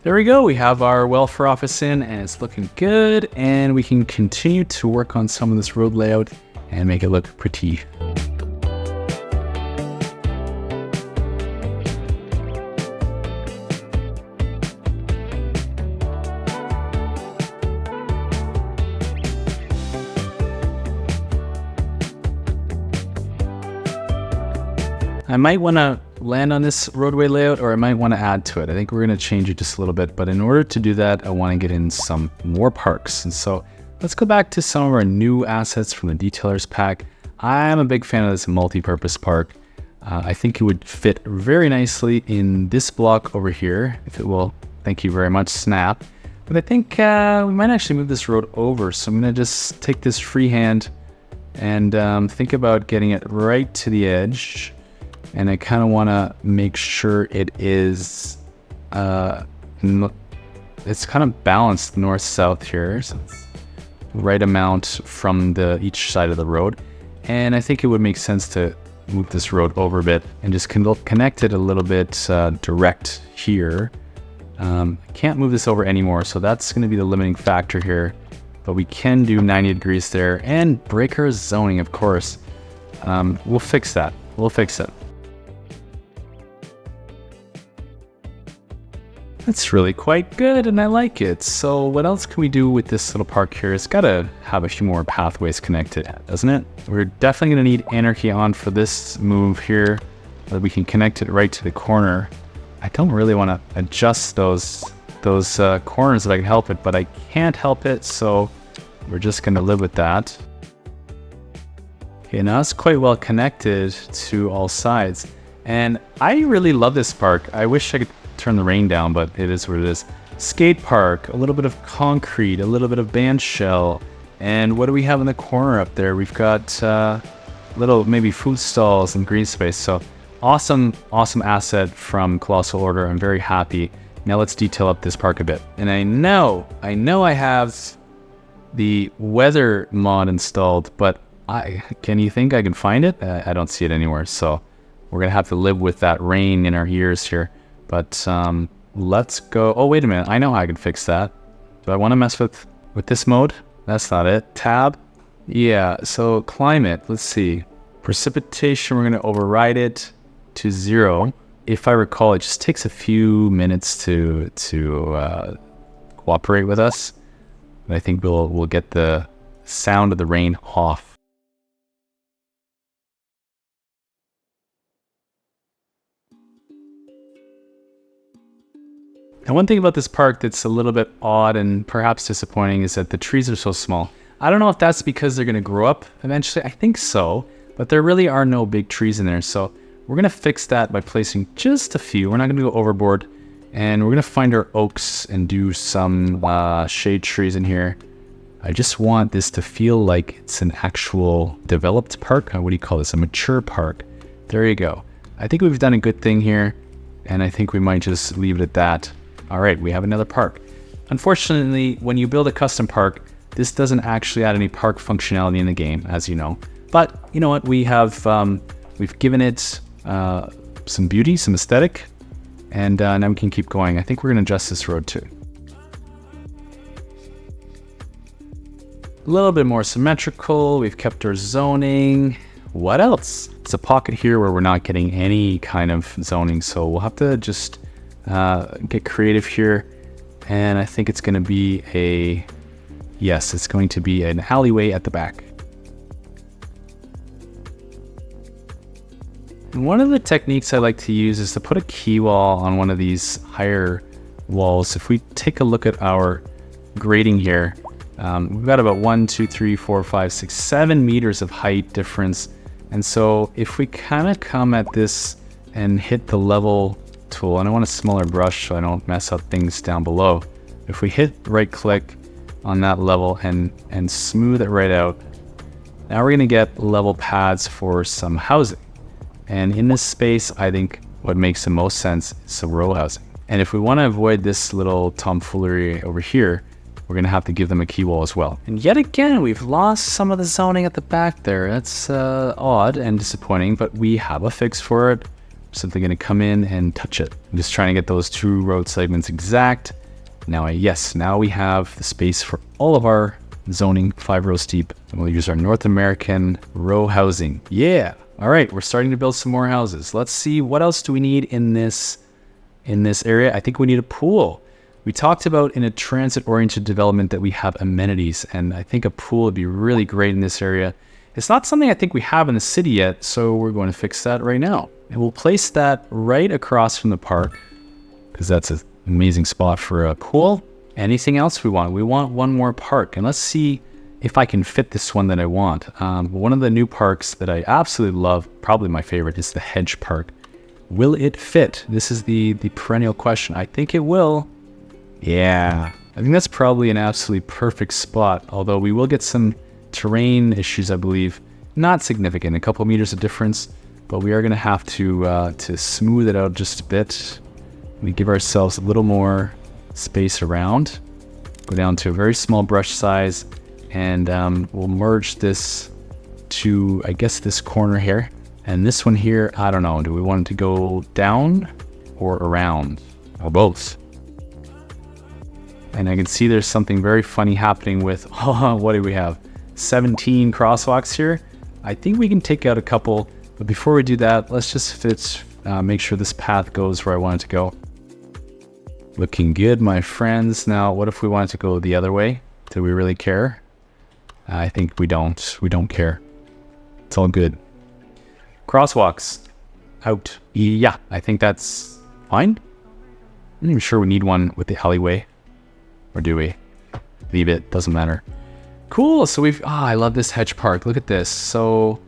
There we go, we have our welfare office in and it's looking good, and we can continue to work on some of this road layout and make it look pretty. I might want to land on this roadway layout, or I might want to add to it. I think we're going to change it just a little bit, but in order to do that, I want to get in some more parks. And so let's go back to some of our new assets from the detailers pack. I'm a big fan of this multi-purpose park. I think it would fit very nicely in this block over here, if it will. Thank you very much, Snap. But I think we might actually move this road over. So I'm going to just take this freehand and think about getting it right to the edge. And I kind of want to make sure it is, it's kind of balanced north-south here. So it's right amount from each side of the road. And I think it would make sense to move this road over a bit and just connect it a little bit direct here. I can't move this over anymore, so that's going to be the limiting factor here. But we can do 90 degrees there and break our zoning, of course. We'll fix that. We'll fix it. That's really quite good, and I like it. So what else can we do with this little park here? It's got to have a few more pathways connected, doesn't it? We're definitely going to need anarchy on for this move here, so that we can connect it right to the corner. I don't really want to adjust those corners if I can help it, but I can't help it, so we're just going to live with that. Okay, now it's quite well connected to all sides, and I really love this park. I wish I could turn the rain down, but it is what it is. Skate park, a little bit of concrete, a little bit of band shell, and what do we have in the corner up there? We've got little maybe food stalls and green space. So awesome asset from Colossal Order. I'm very happy. Now let's detail up this park a bit. And I know I have the weather mod installed, but can you think I can find it? I don't see it anywhere, so we're gonna have to live with that rain in our ears here. But let's go. Oh, wait a minute. I know how I can fix that. Do I want to mess with this mode? That's not it. Tab. Yeah, so climate. Let's see. Precipitation, we're going to override it to 0. If I recall, it just takes a few minutes to cooperate with us. And I think we'll get the sound of the rain off. And one thing about this park that's a little bit odd and perhaps disappointing is that the trees are so small. I don't know if that's because they're going to grow up eventually. I think so, but there really are no big trees in there. So we're going to fix that by placing just a few. We're not going to go overboard, and we're going to find our oaks and do some shade trees in here. I just want this to feel like it's an actual developed park. What do you call this? A mature park. There you go. I think we've done a good thing here, and I think we might just leave it at that. All right, we have another park. Unfortunately, when you build a custom park, this doesn't actually add any park functionality in the game, as you know. But you know what? We have we've given it some beauty, some aesthetic, and now we can keep going. I think we're going to adjust this road too. A little bit more symmetrical. We've kept our zoning. What else? It's a pocket here where we're not getting any kind of zoning, so we'll have to just get creative here, and I think it's going to be it's going to be an alleyway at the back. And one of the techniques I like to use is to put a key wall on one of these higher walls. If we take a look at our grading here, we've got about 1, 2, 3, 4, 5, 6, 7 meters of height difference. And so if we kind of come at this and hit the level tool, and I want a smaller brush so I don't mess up things down below. If we hit right click on that level and smooth it right out, now we're going to get level pads for some housing. And in this space, I think what makes the most sense is some row housing. And if we want to avoid this little tomfoolery over here, we're going to have to give them a key wall as well. And yet again, we've lost some of the zoning at the back there. That's odd and disappointing, but we have a fix for it. Simply going to come in and touch it. I'm just trying to get those 2 road segments exact. Now we have the space for all of our zoning 5 rows deep, and we'll use our North American row housing. Yeah. All right, we're starting to build some more houses. Let's see, what else do we need in this area? I think we need a pool. We talked about in a transit-oriented development that we have amenities, and I think a pool would be really great in this area. It's not something I think we have in the city yet, so we're going to fix that right now. And we'll place that right across from the park, because that's an amazing spot for a pool. Anything else we want? We want one more park, and let's see if I can fit this one that I want. One of the new parks that I absolutely love, probably my favorite, is the Hedge Park. Will it fit? This is the perennial question. I think it will. Yeah, I think that's probably an absolutely perfect spot, although we will get some terrain issues, I believe. Not significant, a couple meters of difference, but we are going to have to smooth it out just a bit. We give ourselves a little more space around. Go down to a very small brush size, and we'll merge this to, I guess, this corner here. And this one here, I don't know, do we want it to go down or around? Or both? And I can see there's something very funny happening with, what do we have? 17 crosswalks here. I think we can take out a couple, but before we do that, let's just make sure this path goes where I want it to go. Looking good, my friends. Now, what if we wanted to go the other way? Do we really care? I think we don't. We don't care. It's all good. Crosswalks. Out. Yeah, I think that's fine. I'm not even sure we need one with the alleyway. Or do we? Leave it. Doesn't matter. Cool. So we've... I love this hedge park. Look at this. So,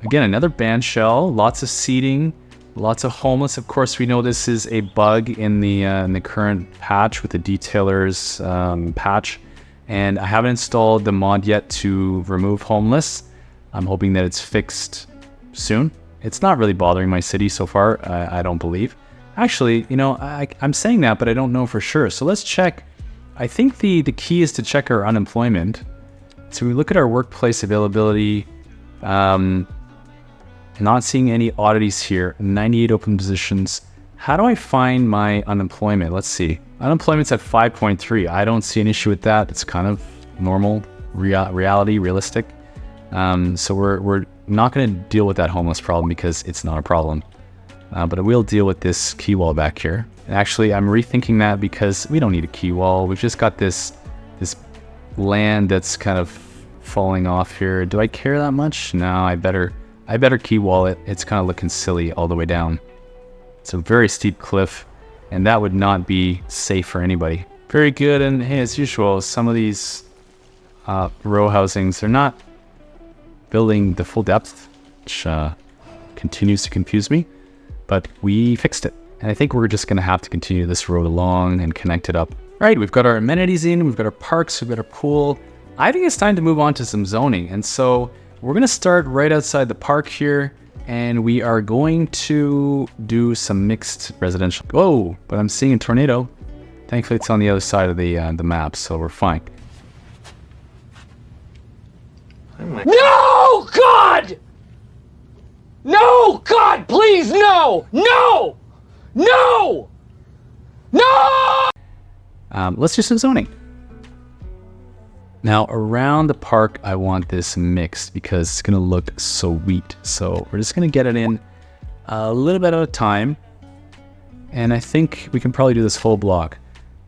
again, another band shell. Lots of seating. Lots of homeless. Of course, we know this is a bug in the current patch with the detailers patch. And I haven't installed the mod yet to remove homeless. I'm hoping that it's fixed soon. It's not really bothering my city so far, I don't believe. Actually, you know, I'm saying that, but I don't know for sure. So let's check. I think the key is to check our unemployment. So we look at our workplace availability. Not seeing any oddities here. 98 open positions. How do I find my unemployment? Let's see. Unemployment's at 5.3. I don't see an issue with that. It's kind of normal, realistic. So we're not going to deal with that homeless problem because it's not a problem. But I will deal with this key wall back here. And actually, I'm rethinking that because we don't need a key wall. We've just got this land that's kind of falling off here. Do I care that much? No, I better key wall it. It's kind of looking silly all the way down. It's a very steep cliff, and that would not be safe for anybody. Very good, and hey, as usual, some of these row housings, they're not building the full depth, which continues to confuse me, but we fixed it. And I think we're just gonna have to continue this road along and connect it up. All right, we've got our amenities in, we've got our parks, we've got our pool. I think it's time to move on to some zoning. And so we're gonna start right outside the park here, and we are going to do some mixed residential. Whoa, but I'm seeing a tornado. Thankfully, it's on the other side of the map, so we're fine. No, God! No, God, please, no! No! No! No! Let's do some zoning. Now, around the park, I want this mixed because it's going to look sweet. So we're just going to get it in a little bit at a time. And I think we can probably do this full block.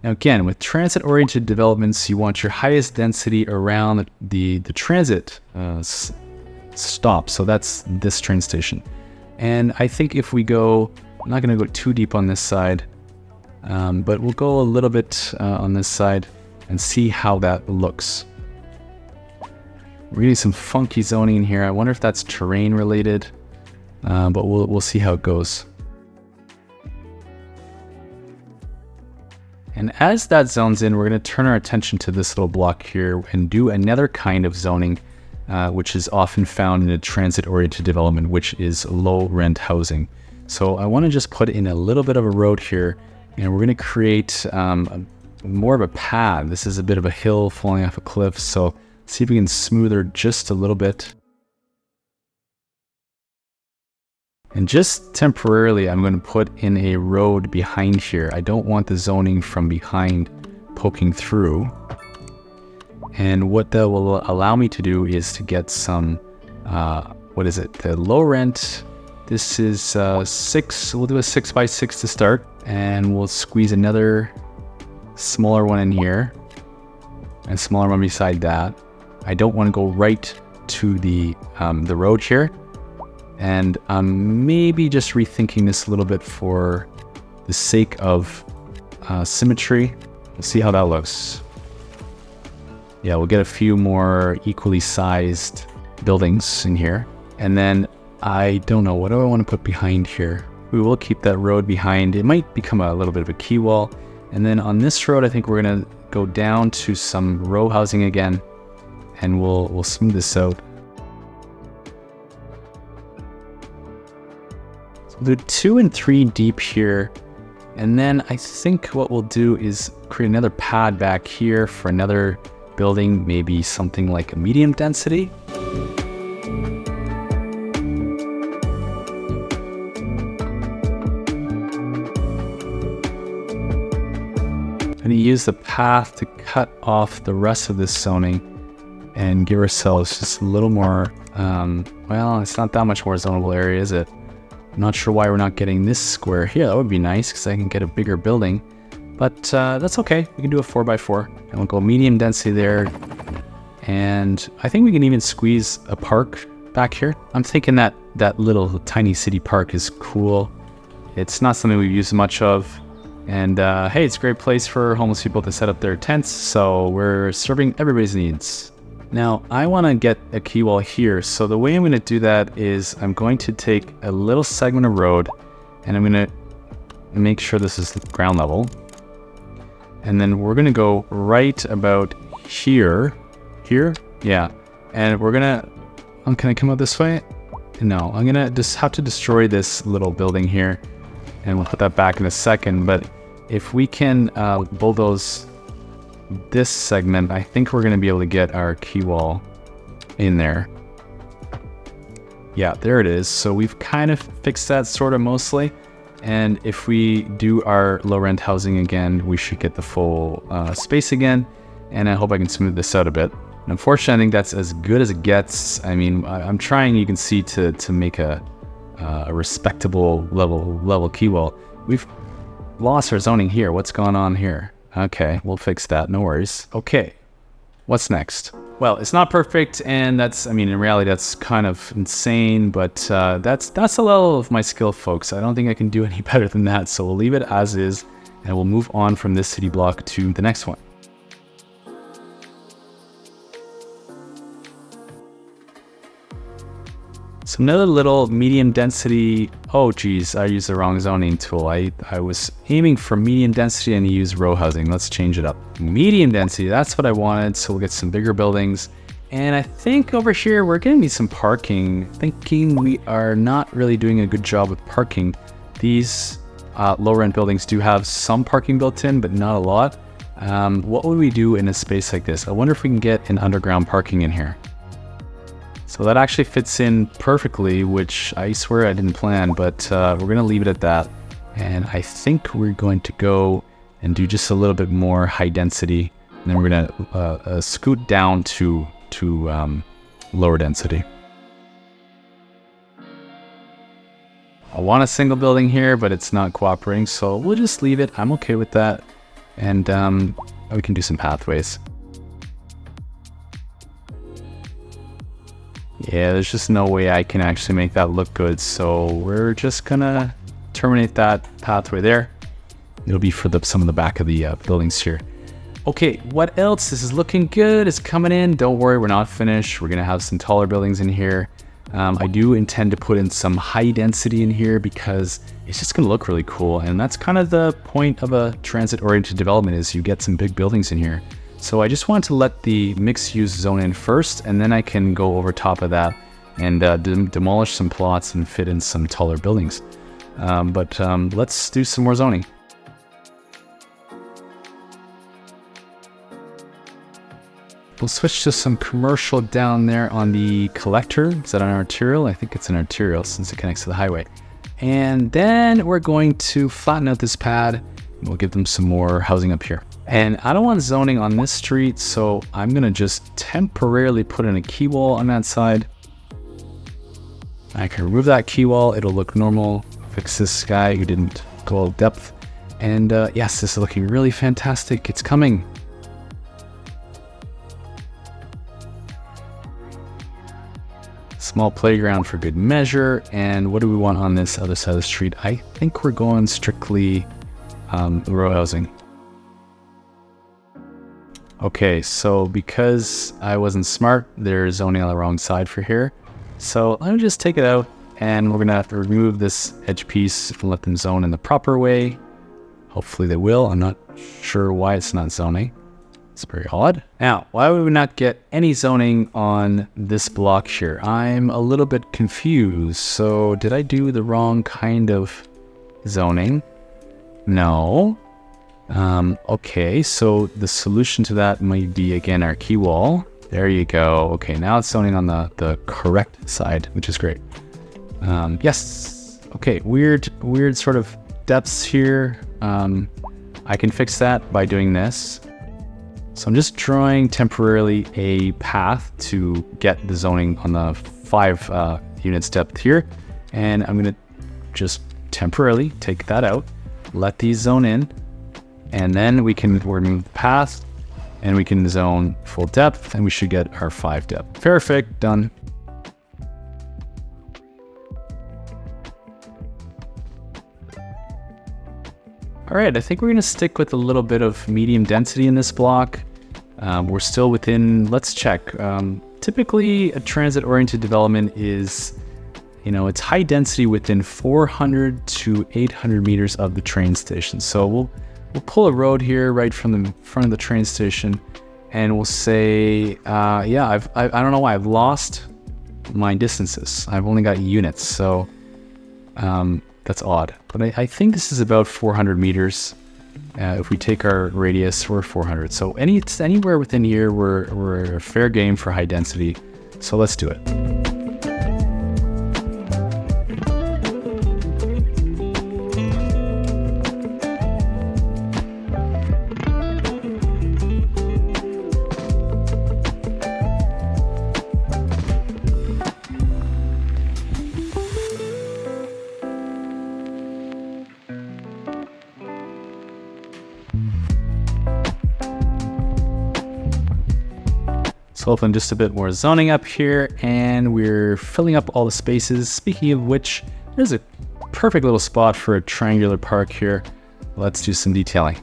Now, again, with transit-oriented developments, you want your highest density around the transit stop. So that's this train station. And I think if we go, I'm not going to go too deep on this side, but we'll go a little bit on this side and see how that looks. We're getting some funky zoning in here. I wonder if that's terrain related, but we'll see how it goes. And as that zones in, we're going to turn our attention to this little block here and do another kind of zoning, which is often found in a transit-oriented development, which is low-rent housing. So I want to just put in a little bit of a road here, and we're going to create more of a pad. This is a bit of a hill falling off a cliff, so see if we can smooth her just a little bit. And just temporarily, I'm going to put in a road behind here. I don't want the zoning from behind poking through. And what that will allow me to do is to get some, what is it? The low rent. This is 6, we'll do a 6x6 to start. And we'll squeeze another smaller one in here. And smaller one beside that. I don't want to go right to the road here. And I'm maybe just rethinking this a little bit for the sake of symmetry. We'll see how that looks. Yeah, we'll get a few more equally sized buildings in here. And then I don't know, what do I want to put behind here? We will keep that road behind. It might become a little bit of a key wall. And then on this road, I think we're going to go down to some row housing again. And we'll smooth this out. We'll do 2 and 3 deep here, and then I think what we'll do is create another pad back here for another building, maybe something like a medium density. I'm going to use the path to cut off the rest of this zoning and give ourselves just a little more, well, it's not that much more zonable area, is it? I'm not sure why we're not getting this square here. That would be nice because I can get a bigger building. but that's okay. We can do a 4x4 and we'll go medium density there. And I think we can even squeeze a park back here. I'm thinking that that little tiny city park is cool. It's not something we've used much of. And hey, it's a great place for homeless people to set up their tents. So we're serving everybody's needs. Now, I want to get a key wall here. So the way I'm going to do that is I'm going to take a little segment of road and I'm going to make sure this is ground level. And then we're going to go right about here. Here? Yeah. And we're going to... can I come out this way? No, I'm going to just have to destroy this little building here. And we'll put that back in a second. But if we can bulldoze this segment, I think we're going to be able to get our key wall in there. Yeah, there it is. So we've kind of fixed that sort of mostly. And if we do our low rent housing again, we should get the full space again. And I hope I can smooth this out a bit. And unfortunately, I think that's as good as it gets. I mean, I'm trying, you can see, to make a respectable level key wall. We've lost our zoning here. What's going on here? Okay, we'll fix that. No worries. Okay, what's next? Well, it's not perfect, and that's, I mean, in reality, that's kind of insane, but that's the level of my skill, folks. I don't think I can do any better than that, so we'll leave it as is, and we'll move on from this city block to the next one. So another little medium density, oh geez, I used the wrong zoning tool. I was aiming for medium density and used row housing. Let's change it up. Medium density, that's what I wanted. So we'll get some bigger buildings. And I think over here, we're gonna need some parking. Thinking we are not really doing a good job with parking. These low rent buildings do have some parking built in, but not a lot. What would we do in a space like this? I wonder if we can get an underground parking in here. So that actually fits in perfectly, which I swear I didn't plan, but we're going to leave it at that. And I think we're going to go and do just a little bit more high density. And then we're going to scoot down to lower density. I want a single building here, but it's not cooperating. So we'll just leave it. I'm okay with that. And we can do some pathways. Yeah, there's just no way I can actually make that look good. So we're just gonna terminate that pathway there. It'll be for some of the back of the buildings here. Okay, what else? This is looking good. It's coming in. Don't worry, we're not finished. We're gonna have some taller buildings in here. I do intend to put in some high density in here because it's just gonna look really cool. And that's kind of the point of a transit-oriented development, is you get some big buildings in here. So I just want to let the mixed-use zone in first, and then I can go over top of that and demolish some plots and fit in some taller buildings. But let's do some more zoning. We'll switch to some commercial down there on the collector. Is that an arterial? I think it's an arterial since it connects to the highway. And then we're going to flatten out this pad. We'll give them some more housing up here. And I don't want zoning on this street, so I'm gonna just temporarily put in a key wall on that side. I can remove that key wall, it'll look normal. Fix this guy who didn't go all depth. And yes, this is looking really fantastic. It's coming. Small playground for good measure. And what do we want on this other side of the street? I think we're going strictly row housing. Okay, so because I wasn't smart, they're zoning on the wrong side for here. So let me just take it out, and we're gonna have to remove this edge piece and let them zone in the proper way. Hopefully they will. I'm not sure why it's not zoning. It's very odd. Now, why would we not get any zoning on this block here? I'm a little bit confused. So did I do the wrong kind of zoning? No. Okay, so the solution to that might be, again, our key wall. There you go. Okay, now it's zoning on the correct side, which is great. Yes. Okay, weird sort of depths here. I can fix that by doing this. So I'm just drawing temporarily a path to get the zoning on the 5 units depth here. And I'm gonna just temporarily take that out, let these zone in. And then we're moving the path, and we can zone full depth, and we should get our 5 depth. Perfect, done. All right, I think we're gonna stick with a little bit of medium density in this block. We're still within, let's check. Typically a transit-oriented development is, it's high density within 400 to 800 meters of the train station. So we'll pull a road here right from the front of the train station, and we'll say, I don't know why I've lost my distances. I've only got units, so that's odd. But I think this is about 400 meters. If we take our radius, we're 400. So anywhere within here, we're a fair game for high density. So let's do it. So open just a bit more zoning up here, and we're filling up all the spaces. Speaking of which, there's a perfect little spot for a triangular park here. Let's do some detailing.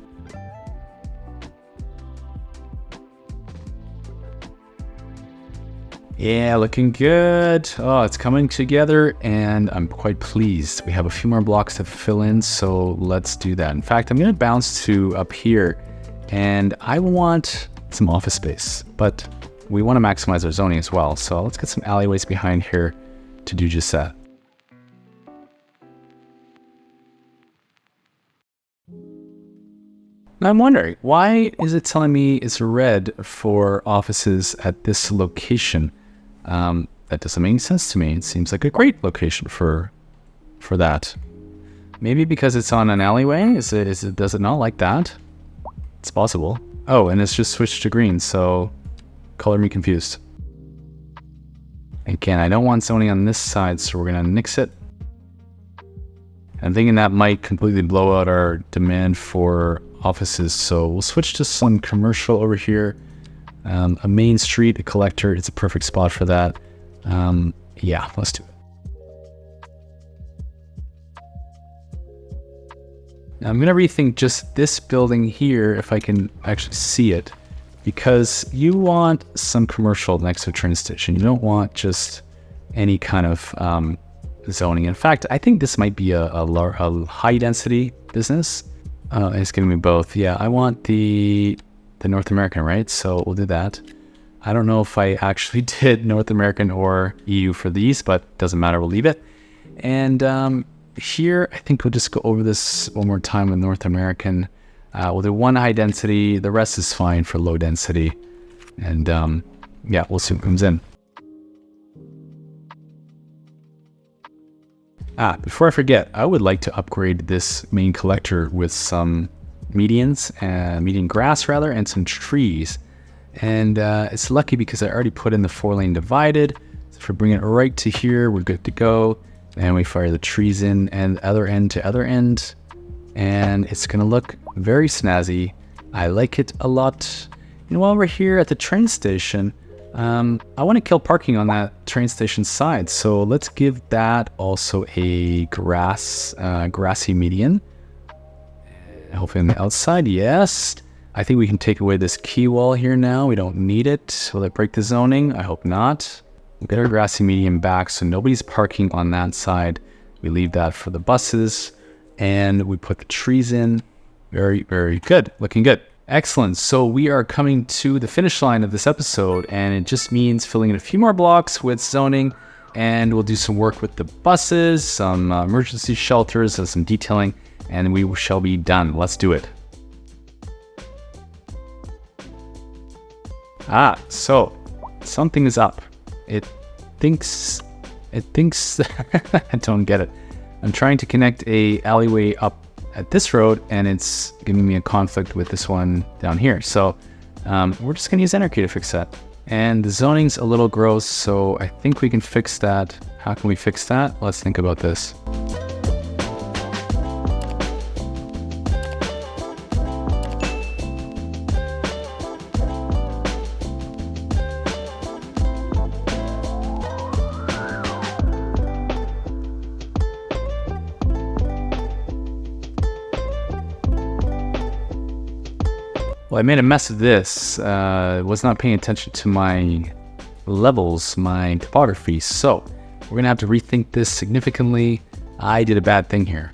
Yeah, looking good. Oh, it's coming together, and I'm quite pleased. We have a few more blocks to fill in, so let's do that. In fact, I'm gonna bounce to up here, and I want some office space, but we want to maximize our zoning as well. So let's get some alleyways behind here to do just that. Now I'm wondering, why is it telling me it's red for offices at this location? That doesn't make sense to me. It seems like a great location for that. Maybe because it's on an alleyway? Does it not like that? It's possible. Oh, and it's just switched to green, so color me confused. Again, I don't want zoning on this side, so we're gonna nix it. I'm thinking that might completely blow out our demand for offices, so we'll switch to some commercial over here. A main street, a collector, it's a perfect spot for that. Yeah, let's do it. Now I'm gonna rethink just this building here, if I can actually see it. Because you want some commercial next to a train station. You don't want just any kind of zoning. In fact, I think this might be a high density business. It's giving me both. Yeah, I want the North American, right? So we'll do that. I don't know if I actually did North American or EU for these, but doesn't matter, we'll leave it. And here, I think we'll just go over this one more time with North American. We'll do one high density, the rest is fine for low density. And yeah, we'll see what comes in. Before I forget, I would like to upgrade this main collector with some median grass rather, and some trees. And it's lucky because I already put in the 4-lane divided. So if we bring it right to here, we're good to go. And we fire the trees in, and other end to other end. And it's gonna look very snazzy. I like it a lot. While we're here at the train station, I want to kill parking on that train station side. So let's give that also a grassy median. Hopefully on the outside, yes. I think we can take away this key wall here now. We don't need it. Will it break the zoning? I hope not. We'll get our grassy median back so nobody's parking on that side. We leave that for the buses. And we put the trees in. Very, very good. Looking good. Excellent. So we are coming to the finish line of this episode, and it just means filling in a few more blocks with zoning, and we'll do some work with the buses, some emergency shelters, and some detailing, and we shall be done. Let's do it. So something is up. It thinks I don't get it. I'm trying to connect a alleyway up at this road, and it's giving me a conflict with this one down here. So we're just gonna use Anarchy to fix that. And the zoning's a little gross, so I think we can fix that. How can we fix that? Let's think about this. Well, I made a mess of this. Was not paying attention to my levels, my topography. So we're gonna have to rethink this significantly. I did a bad thing here.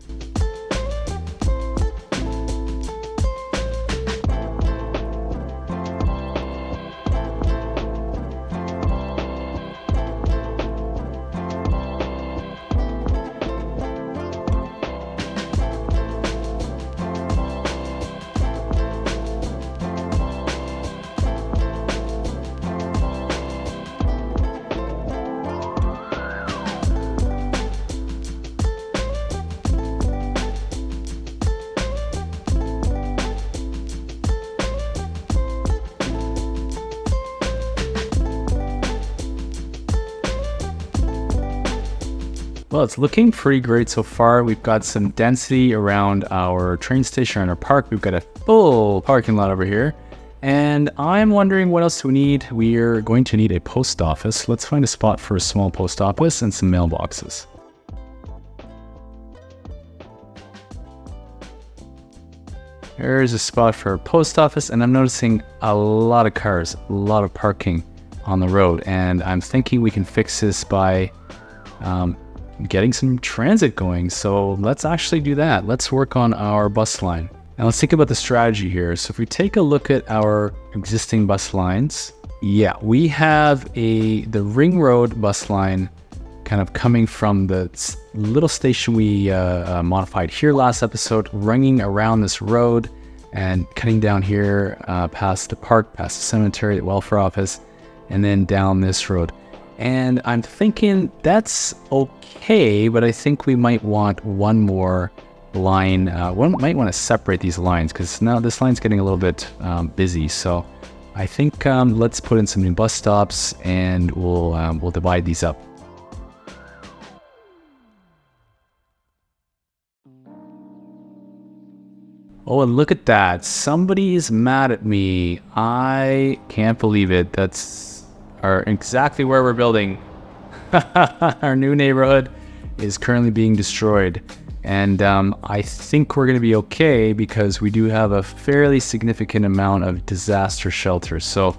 Well, it's looking pretty great so far. We've got some density around our train station and our park. We've got a full parking lot over here. And I'm wondering what else do we need? We're going to need a post office. Let's find a spot for a small post office and some mailboxes. There's a spot for a post office, and I'm noticing a lot of cars, a lot of parking on the road. And I'm thinking we can fix this by getting some transit going. So let's actually do that. Let's work on our bus line. Now let's think about the strategy here. So if we take a look at our existing bus lines, yeah, we have the ring road bus line kind of coming from the little station we modified here last episode, ringing around this road and cutting down here past the park, past the cemetery, the welfare office, and then down this road. And I'm thinking that's okay, but I think we might want one more line. One might want to separate these lines because now this line's getting a little bit busy. So I think let's put in some new bus stops and we'll divide these up. Oh, and look at that. Somebody is mad at me. I can't believe it. That's exactly where we're building. Our new neighborhood is currently being destroyed. And I think we're going to be okay because we do have a fairly significant amount of disaster shelters. So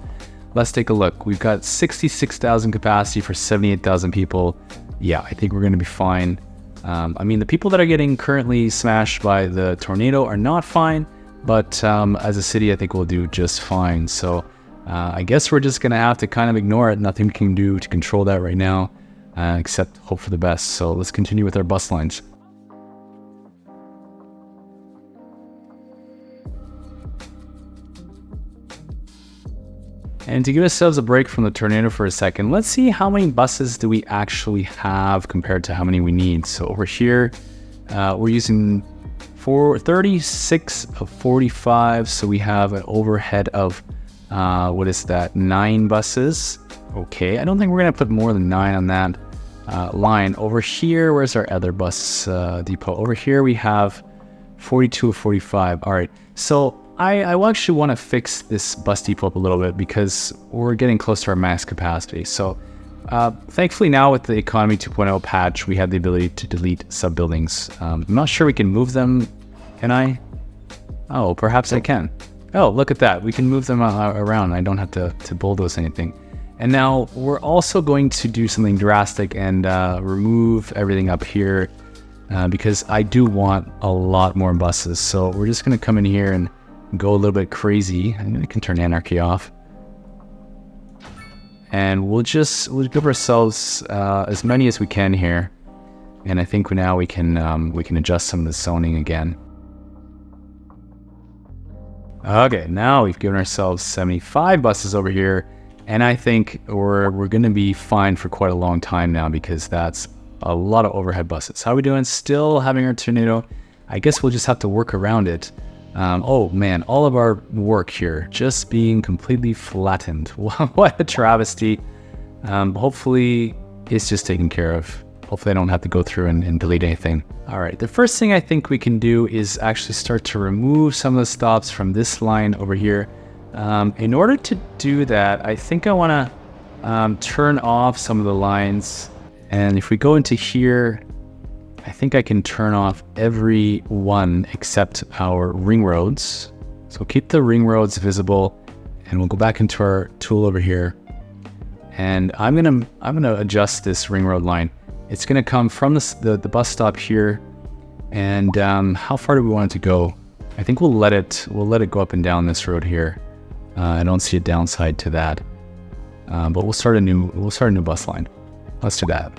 let's take a look. We've got 66,000 capacity for 78,000 people. Yeah, I think we're going to be fine. I mean, the people that are getting currently smashed by the tornado are not fine, but as a city, I think we'll do just fine. So I guess we're just going to have to kind of ignore it. Nothing we can do to control that right now, except hope for the best. So let's continue with our bus lines. And to give ourselves a break from the tornado for a second, let's see how many buses do we actually have compared to how many we need. So over here, we're using 36 of 45. So we have an overhead of, 9 buses. Okay, I don't think we're gonna put more than 9 on that line. Over here, where's our other bus depot? Over here we have 42 of 45. All right, so I actually want to fix this bus depot up a little bit because we're getting close to our max capacity. So thankfully now with the Economy 2.0 patch, we have the ability to delete sub-buildings. I'm not sure we can move them. Can I? Oh, perhaps I can. Oh, look at that. We can move them around. I don't have to bulldoze anything. And now we're also going to do something drastic and remove everything up here because I do want a lot more buses. So we're just going to come in here and go a little bit crazy. I can turn anarchy off. And we'll give ourselves as many as we can here. And I think now we can adjust some of the zoning again. Okay, now we've given ourselves 75 buses over here. And I think we're going to be fine for quite a long time now because that's a lot of overhead buses. How are we doing? Still having our tornado. I guess we'll just have to work around it. Oh man, all of our work here just being completely flattened. What a travesty. Hopefully it's just taken care of. Hopefully I don't have to go through and delete anything. All right, the first thing I think we can do is actually start to remove some of the stops from this line over here. In order to do that, I think I want to turn off some of the lines. And if we go into here, I think I can turn off every one except our ring roads. So keep the ring roads visible, and we'll go back into our tool over here. And I'm gonna adjust this ring road line. It's gonna come from the bus stop here, and how far do we want it to go? I think we'll let it go up and down this road here. I don't see a downside to that, but we'll start a new bus line. Let's do that.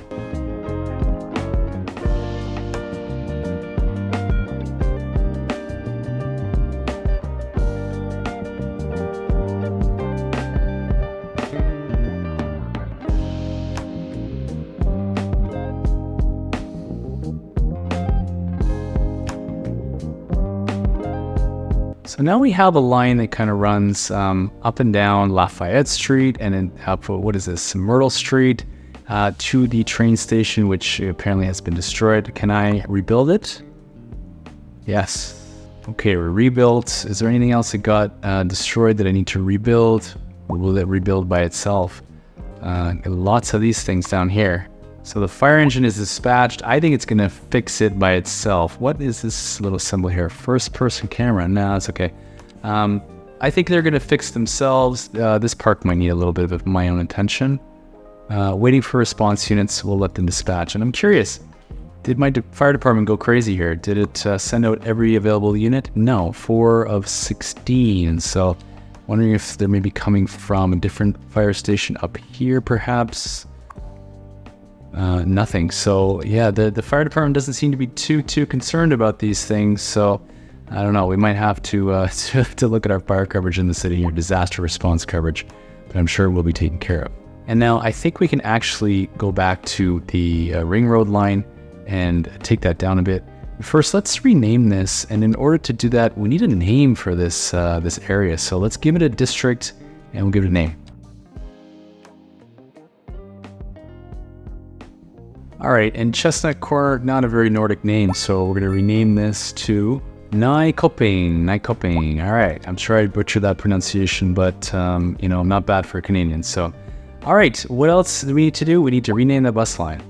So now we have a line that kind of runs up and down Lafayette Street and then up, what is this, Myrtle Street to the train station, which apparently has been destroyed. Can I rebuild it? Yes. Okay, we're rebuilt. Is there anything else that got destroyed that I need to rebuild? Or will it rebuild by itself? Lots of these things down here. So the fire engine is dispatched. I think it's going to fix it by itself. What is this little symbol here? First person camera. No, it's okay. I think they're going to fix themselves. This park might need a little bit of my own attention. Waiting for response units. We'll let them dispatch. And I'm curious, did my fire department go crazy here? Did it send out every available unit? No, 4 of 16. So wondering if they're maybe coming from a different fire station up here, perhaps. Nothing. So yeah, the fire department doesn't seem to be too concerned about these things. So I don't know. We might have to look at our fire coverage in the city here, disaster response coverage, but I'm sure it will be taken care of. And now I think we can actually go back to the ring road line and take that down a bit. First, let's rename this. And in order to do that, we need a name for this area. So let's give it a district and we'll give it a name. All right, and Chestnut Corner, not a very Nordic name, so we're gonna rename this to Nykoping. All right, I'm sure I butchered that pronunciation, but you know, not bad for a Canadian. So, all right, what else do we need to do? We need to rename the bus line.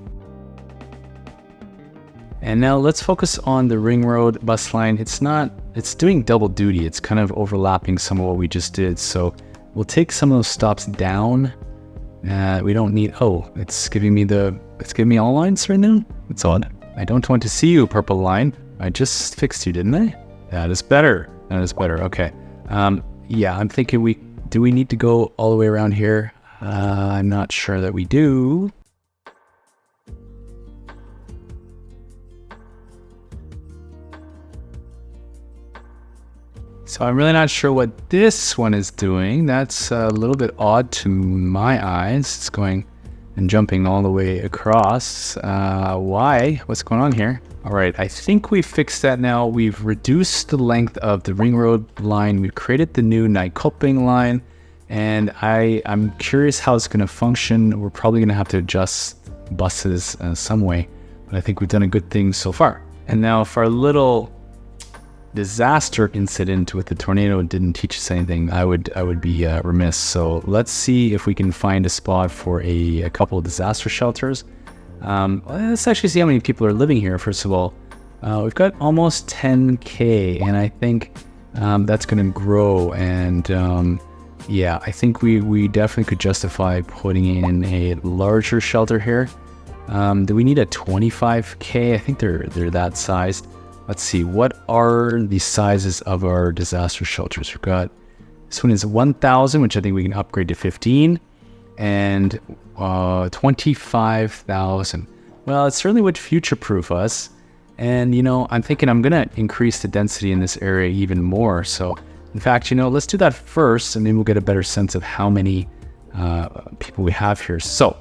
And now let's focus on the ring road bus line. It's doing double duty. It's kind of overlapping some of what we just did. So we'll take some of those stops down. We don't need, it's giving me all lines right now? It's odd. I don't want to see you, purple line. I just fixed you, didn't I? That is better. Okay. Yeah, I'm thinking do we need to go all the way around here? I'm not sure that we do. So I'm really not sure what this one is doing. That's a little bit odd to my eyes. It's going and jumping all the way across. Why? What's going on here? All right, I think we fixed that now. We've reduced the length of the ring road line. We've created the new Nykoping line, and I'm curious how it's going to function. We're probably going to have to adjust buses some way, but I think we've done a good thing so far. And now for our little disaster incident with the tornado didn't teach us anything, I would be remiss. So let's see if we can find a spot for a couple of disaster shelters. Let's actually see how many people are living here. First of all, we've got almost 10K, and I think that's going to grow. And yeah, I think we definitely could justify putting in a larger shelter here. Do we need a 25K? I think they're that sized. Let's see, what are the sizes of our disaster shelters? We've got, this one is 1,000, which I think we can upgrade to 15, and 25,000. Well, it certainly would future-proof us. And, you know, I'm thinking I'm going to increase the density in this area even more. So, in fact, you know, let's do that first, and then we'll get a better sense of how many people we have here. So,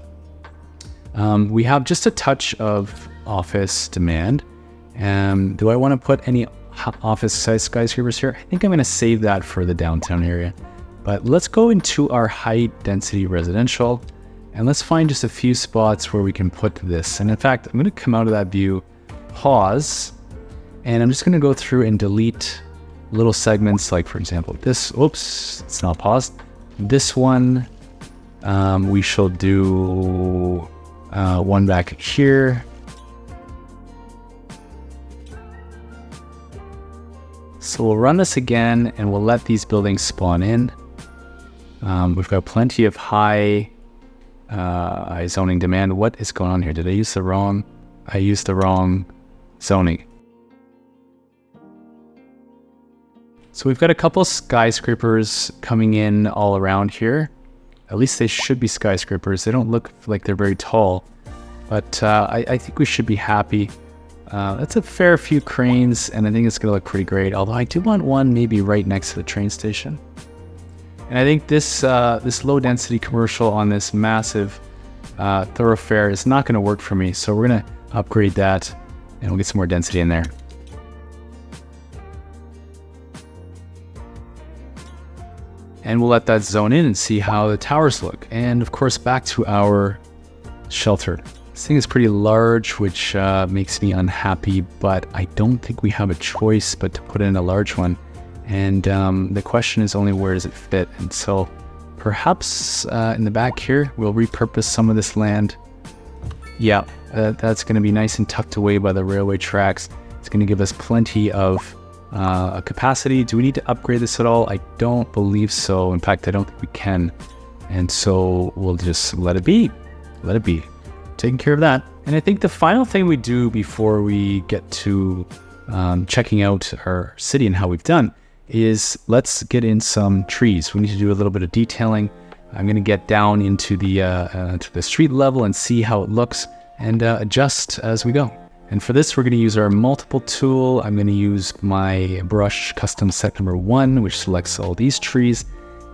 we have just a touch of office demand. Do I want to put any office size skyscrapers here? I think I'm going to save that for the downtown area. But let's go into our high density residential, and let's find just a few spots where we can put this. And in fact, I'm going to come out of that view, pause, and I'm just going to go through and delete little segments, like for example this. Oops, it's not paused. This one, we shall do one back So we'll run this again and we'll let these buildings spawn in. We've got plenty of high zoning demand. What is going on here? Did I use the wrong? I used the wrong zoning. So we've got a couple skyscrapers coming in all around here. At least they should be skyscrapers. They don't look like they're very tall, but I think we should be happy. That's a fair few cranes, and I think it's going to look pretty great. Although I do want one maybe right next to the train station. And I think this low density commercial on this massive thoroughfare is not going to work for me. So we're going to upgrade that, and we'll get some more density in there. And we'll let that zone in and see how the towers look. And of course, back to our shelter. This thing is pretty large, which makes me unhappy, but I don't think we have a choice but to put in a large one. And the question is only where does it fit? And so perhaps in the back here, we'll repurpose some of this land. Yeah, that's going to be nice and tucked away by the railway tracks. It's going to give us plenty of capacity. Do we need to upgrade this at all? I don't believe so. In fact, I don't think we can. And so we'll just let it be. Let it be. Taking care of that. And I think the final thing we do before we get to checking out our city and how we've done is let's get in some trees. We need to do a little bit of detailing. I'm going to get down into the street level and see how it looks and adjust as we go. And for this, we're going to use our multiple tool. I'm going to use my brush custom set number 1, which selects all these trees.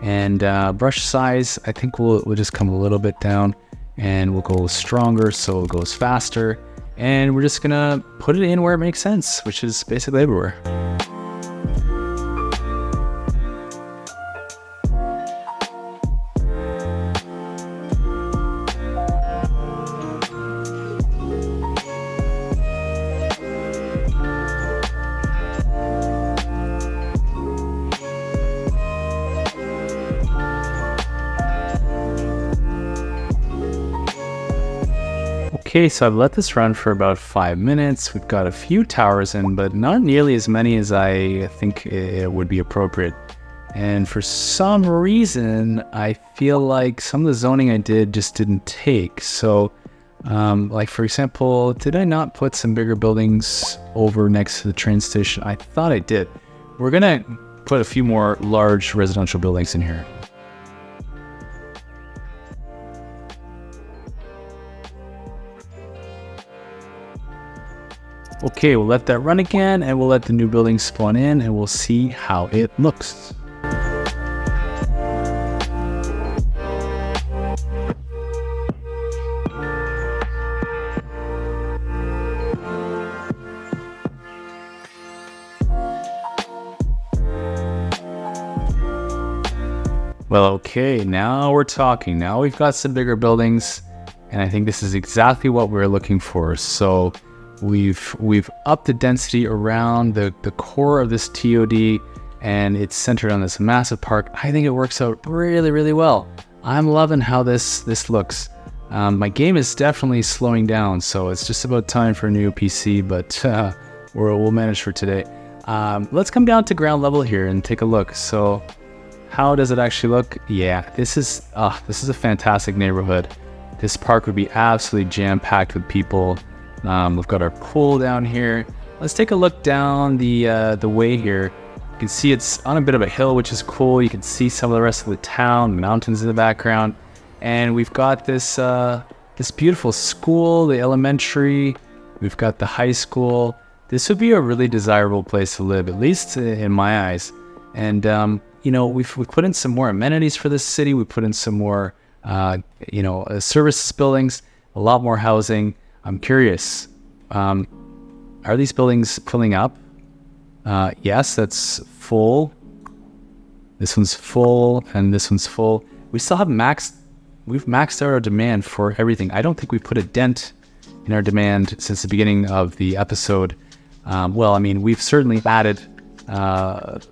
And brush size, I think we'll just come a little bit down and we'll go stronger so it goes faster. And we're just going to put it in where it makes sense, which is basically everywhere. Okay, so I've let this run for about 5 minutes. We've got a few towers in, but not nearly as many as I think it would be appropriate. And for some reason, I feel like some of the zoning I did just didn't take. So, like for example, did I not put some bigger buildings over next to the train station? I thought I did. We're gonna put a few more large residential buildings in here. Okay, we'll let that run again and we'll let the new building spawn in and we'll see how it looks. Well, okay, now we're talking. Now we've got some bigger buildings and I think this is exactly what we're looking for. So we've upped the density around the core of this TOD and it's centered on this massive park. I think it works out really, really well. I'm loving how this looks. My game is definitely slowing down, so it's just about time for a new PC, but we'll manage for today. Let's come down to ground level here and take a look. So how does it actually look? Yeah, this is a fantastic neighborhood. This park would be absolutely jam-packed with people. We've got our pool down here. Let's take a look down the way here. You can see it's on a bit of a hill, which is cool. You can see some of the rest of the town, mountains in the background. And we've got this beautiful school, the elementary. We've got the high school. This would be a really desirable place to live, at least in my eyes. And, we've put in some more amenities for this city. We put in some more, service buildings, a lot more housing. I'm curious, are these buildings filling up? Yes, that's full. This one's full and this one's full. We still have we've maxed out our demand for everything. I don't think we've put a dent in our demand since the beginning of the episode. We've certainly added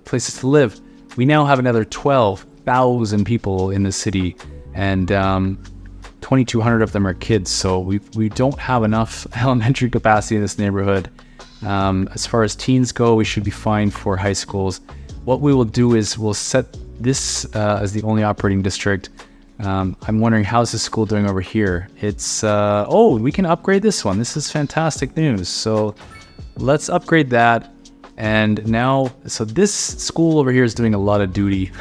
places to live. We now have another 12,000 people in the city and 2,200 of them are kids, so we don't have enough elementary capacity in this neighborhood. As far as teens go, we should be fine for high schools. What we will do is we'll set this as the only operating district. I'm wondering, how's the school doing over here? It's, oh, we can upgrade this one. This is fantastic news. So let's upgrade that. And now, so this school over here is doing a lot of duty,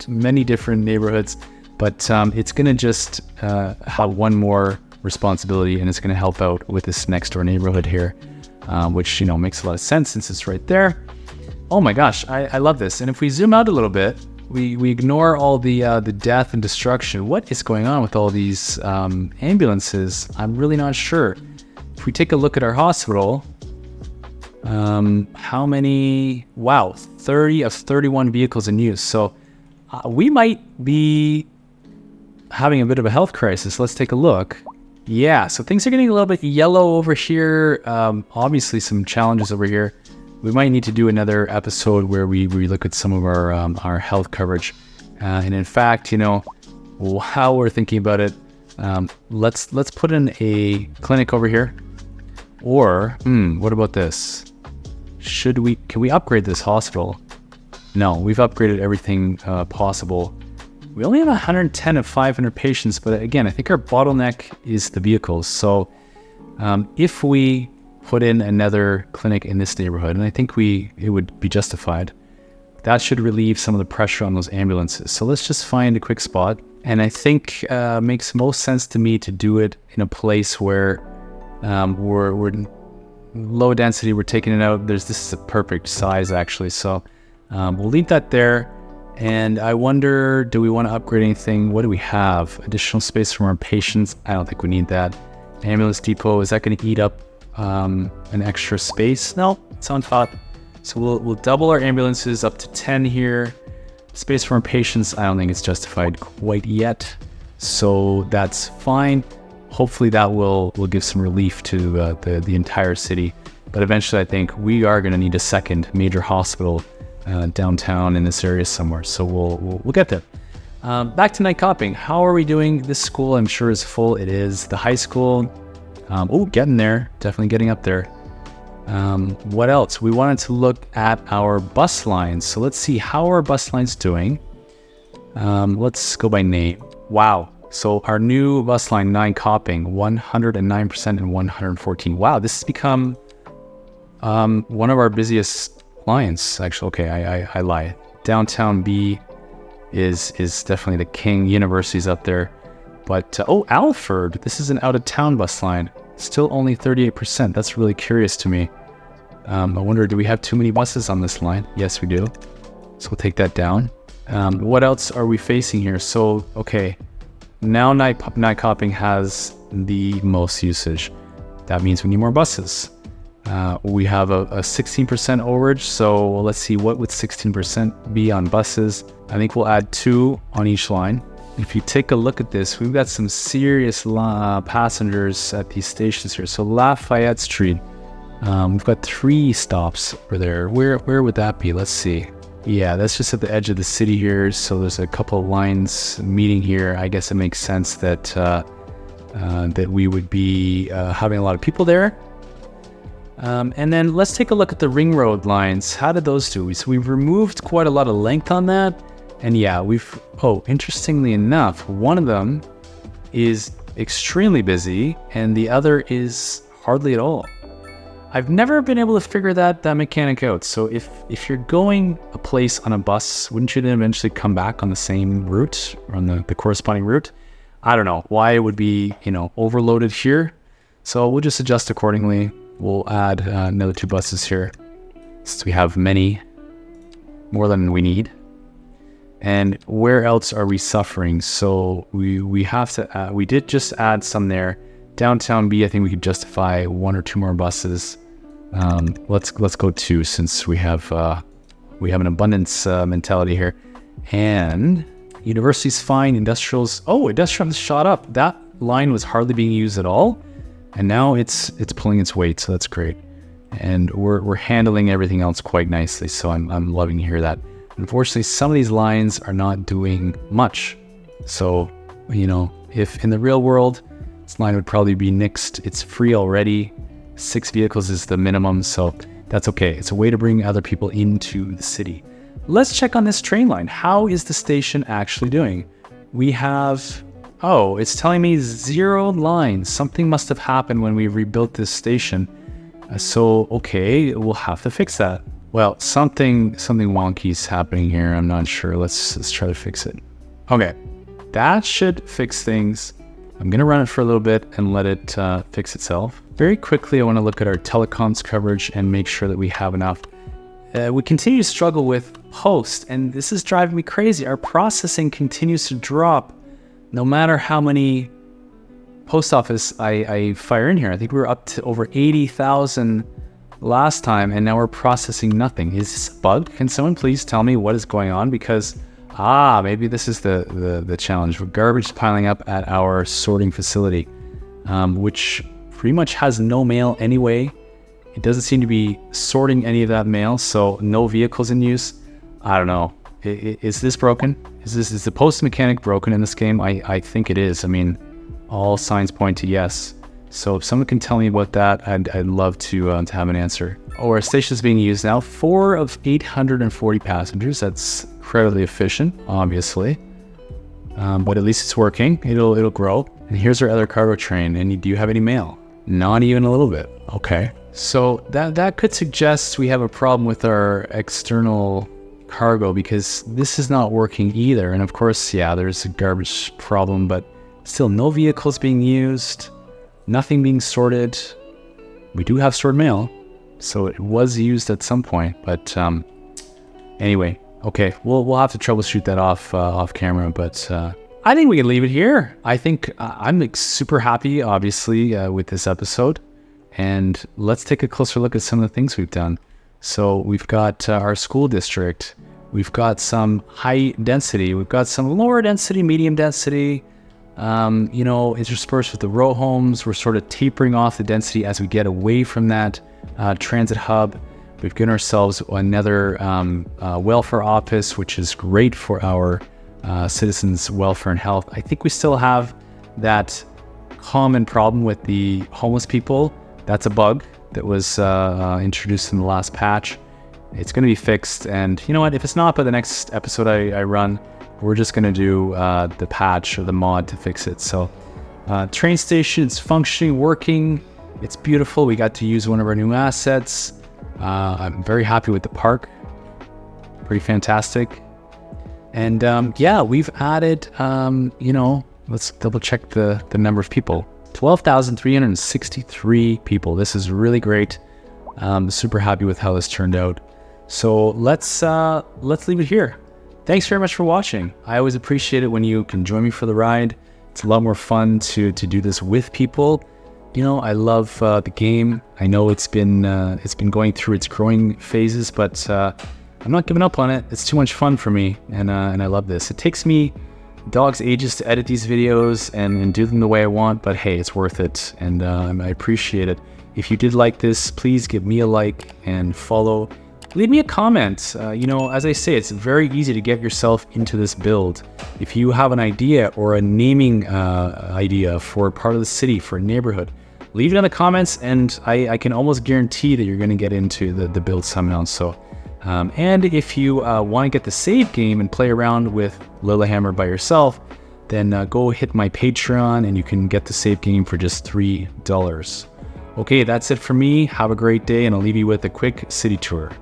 many different neighborhoods, but it's going to just have one more responsibility, and it's going to help out with this next door neighborhood here, which, you know, makes a lot of sense since it's right there. Oh my gosh, I love this. And if we zoom out a little bit, we ignore all the death and destruction. What is going on with all these ambulances? I'm really not sure. If we take a look at our hospital, how many? Wow, 30 of 31 vehicles in use. So we might be having a bit of a health crisis. Let's take a look. Yeah, so things are getting a little bit yellow over here. Obviously some challenges over here. We might need to do another episode where we look at some of our health coverage. And in fact, you know, while we're thinking about it, let's put in a clinic over here. Or, what about this? Can we upgrade this hospital? No, we've upgraded everything possible. We only have 110 of 500 patients, but again, I think our bottleneck is the vehicles. So if we put in another clinic in this neighborhood, and I think it would be justified, that should relieve some of the pressure on those ambulances. So let's just find a quick spot. And I think makes most sense to me to do it in a place where we're low density, we're taking it out. This is a perfect size actually. So we'll leave that there. And I wonder, do we want to upgrade anything? What do we have? Additional space for our patients? I don't think we need that. Ambulance depot, is that going to eat up an extra space? No, it's on top. So we'll double our ambulances up to 10 here. Space for our patients, I don't think it's justified quite yet. So that's fine. Hopefully that will give some relief to the entire city. But eventually I think we are going to need a second major hospital downtown in this area somewhere. So we'll get there. Back to night copping. How are we doing? This school I'm sure is full. It is. The high school, getting there. Definitely getting up there. What else? We wanted to look at our bus lines. So let's see how our bus lines doing. Let's go by name. Wow. So our new bus line 9 copping, 109% and 114. Wow, this has become one of our busiest lines. Actually, okay, I lie. Downtown B is definitely the king. University's up there. But, Alford, this is an out-of-town bus line. Still only 38%. That's really curious to me. I wonder, do we have too many buses on this line? Yes, we do. So we'll take that down. What else are we facing here? So, okay, now night copping has the most usage. That means we need more buses. We have a 16% overage. So let's see, what would 16% be on buses? I think we'll add 2 on each line. If you take a look at this, we've got some serious passengers at these stations here. So Lafayette Street, we've got 3 stops over there. Where would that be? Let's see. Yeah, that's just at the edge of the city here. So there's a couple of lines meeting here. I guess it makes sense that that we would be having a lot of people there. And then let's take a look at the ring road lines. How did those do? So we've removed quite a lot of length on that. And yeah, interestingly enough, one of them is extremely busy and the other is hardly at all. I've never been able to figure that mechanic out. So if you're going a place on a bus, wouldn't you then eventually come back on the same route or on the corresponding route? I don't know why it would be, overloaded here. So we'll just adjust accordingly. We'll add another 2 buses here since we have many, more than we need. And where else are we suffering? So we have to, we did just add some there. Downtown B, I think we could justify 1 or 2 more buses. Let's go 2 since we have an abundance mentality here. And university's fine. Industrial's shot up. That line was hardly being used at all, and now it's pulling its weight. So that's great. And we're handling everything else quite nicely. So I'm loving to hear that. Unfortunately, some of these lines are not doing much. So if in the real world, this line would probably be nixed. It's free already. 6 vehicles is the minimum, so that's okay. It's a way to bring other people into the city. Let's check on this train line. How is the station actually doing? We have, oh, it's telling me 0 lines. Something must have happened when we rebuilt this station. So, okay, we'll have to fix that. Well, something wonky is happening here. I'm not sure. Let's try to fix it. Okay, that should fix things. I'm gonna run it for a little bit and let it fix itself. Very quickly, I wanna look at our telecoms coverage and make sure that we have enough. We continue to struggle with post, and this is driving me crazy. Our processing continues to drop no matter how many post office I fire in here. I think we were up to over 80,000 last time, and now we're processing nothing. Is this a bug? Can someone please tell me what is going on? Because maybe this is the challenge. Garbage is piling up at our sorting facility, which pretty much has no mail anyway. It doesn't seem to be sorting any of that mail, so no vehicles in use. I don't know. Is this broken? Is the post mechanic broken in this game? I think it is. I mean, all signs point to yes. So if someone can tell me about that, I'd love to have an answer. Oh, our station is being used now. 4 of 840 passengers. That's incredibly efficient, obviously. But at least it's working. It'll grow. And here's our other cargo train. And do you have any mail? Not even a little bit. Okay. So that could suggest we have a problem with our external cargo, because this is not working either. And of course, yeah, there's a garbage problem, but still no vehicles being used, nothing being sorted. We do have stored mail, so it was used at some point. But anyway, okay, we'll have to troubleshoot that off camera. But I think we can leave it here. I think I'm super happy, obviously, with this episode. And let's take a closer look at some of the things we've done. So we've got our school district. We've got some high density. We've got some lower density, medium density. Interspersed with the row homes. We're sort of tapering off the density as we get away from that transit hub. We've given ourselves another welfare office, which is great for our citizens' welfare and health. I think we still have that common problem with the homeless people. That's a bug that was introduced in the last patch. It's going to be fixed, and you know what? If it's not by the next episode I run, we're just going to do the patch or the mod to fix it. So train station is functioning, working. It's beautiful. We got to use one of our new assets. I'm very happy with the park. Pretty fantastic. And we've added, let's double check the number of people. 12,363 people. This is really great. Super happy with how this turned out. So let's leave it here. Thanks very much for watching. I always appreciate it when you can join me for the ride. It's a lot more fun to do this with people. You know, I love the game. I know it's been going through its growing phases, but I'm not giving up on it. It's too much fun for me, and I love this. It takes me dog's ages to edit these videos and do them the way I want, but hey, it's worth it, and I appreciate it. If you did like this, please give me a like and follow. Leave me a comment. As I say, it's very easy to get yourself into this build. If you have an idea or a naming idea for a part of the city, for a neighborhood, leave it in the comments, and I can almost guarantee that you're going to get into the build somehow. So, and if you want to get the save game and play around with Lillehammer by yourself, then go hit my Patreon and you can get the save game for just $3. Okay, that's it for me. Have a great day, and I'll leave you with a quick city tour.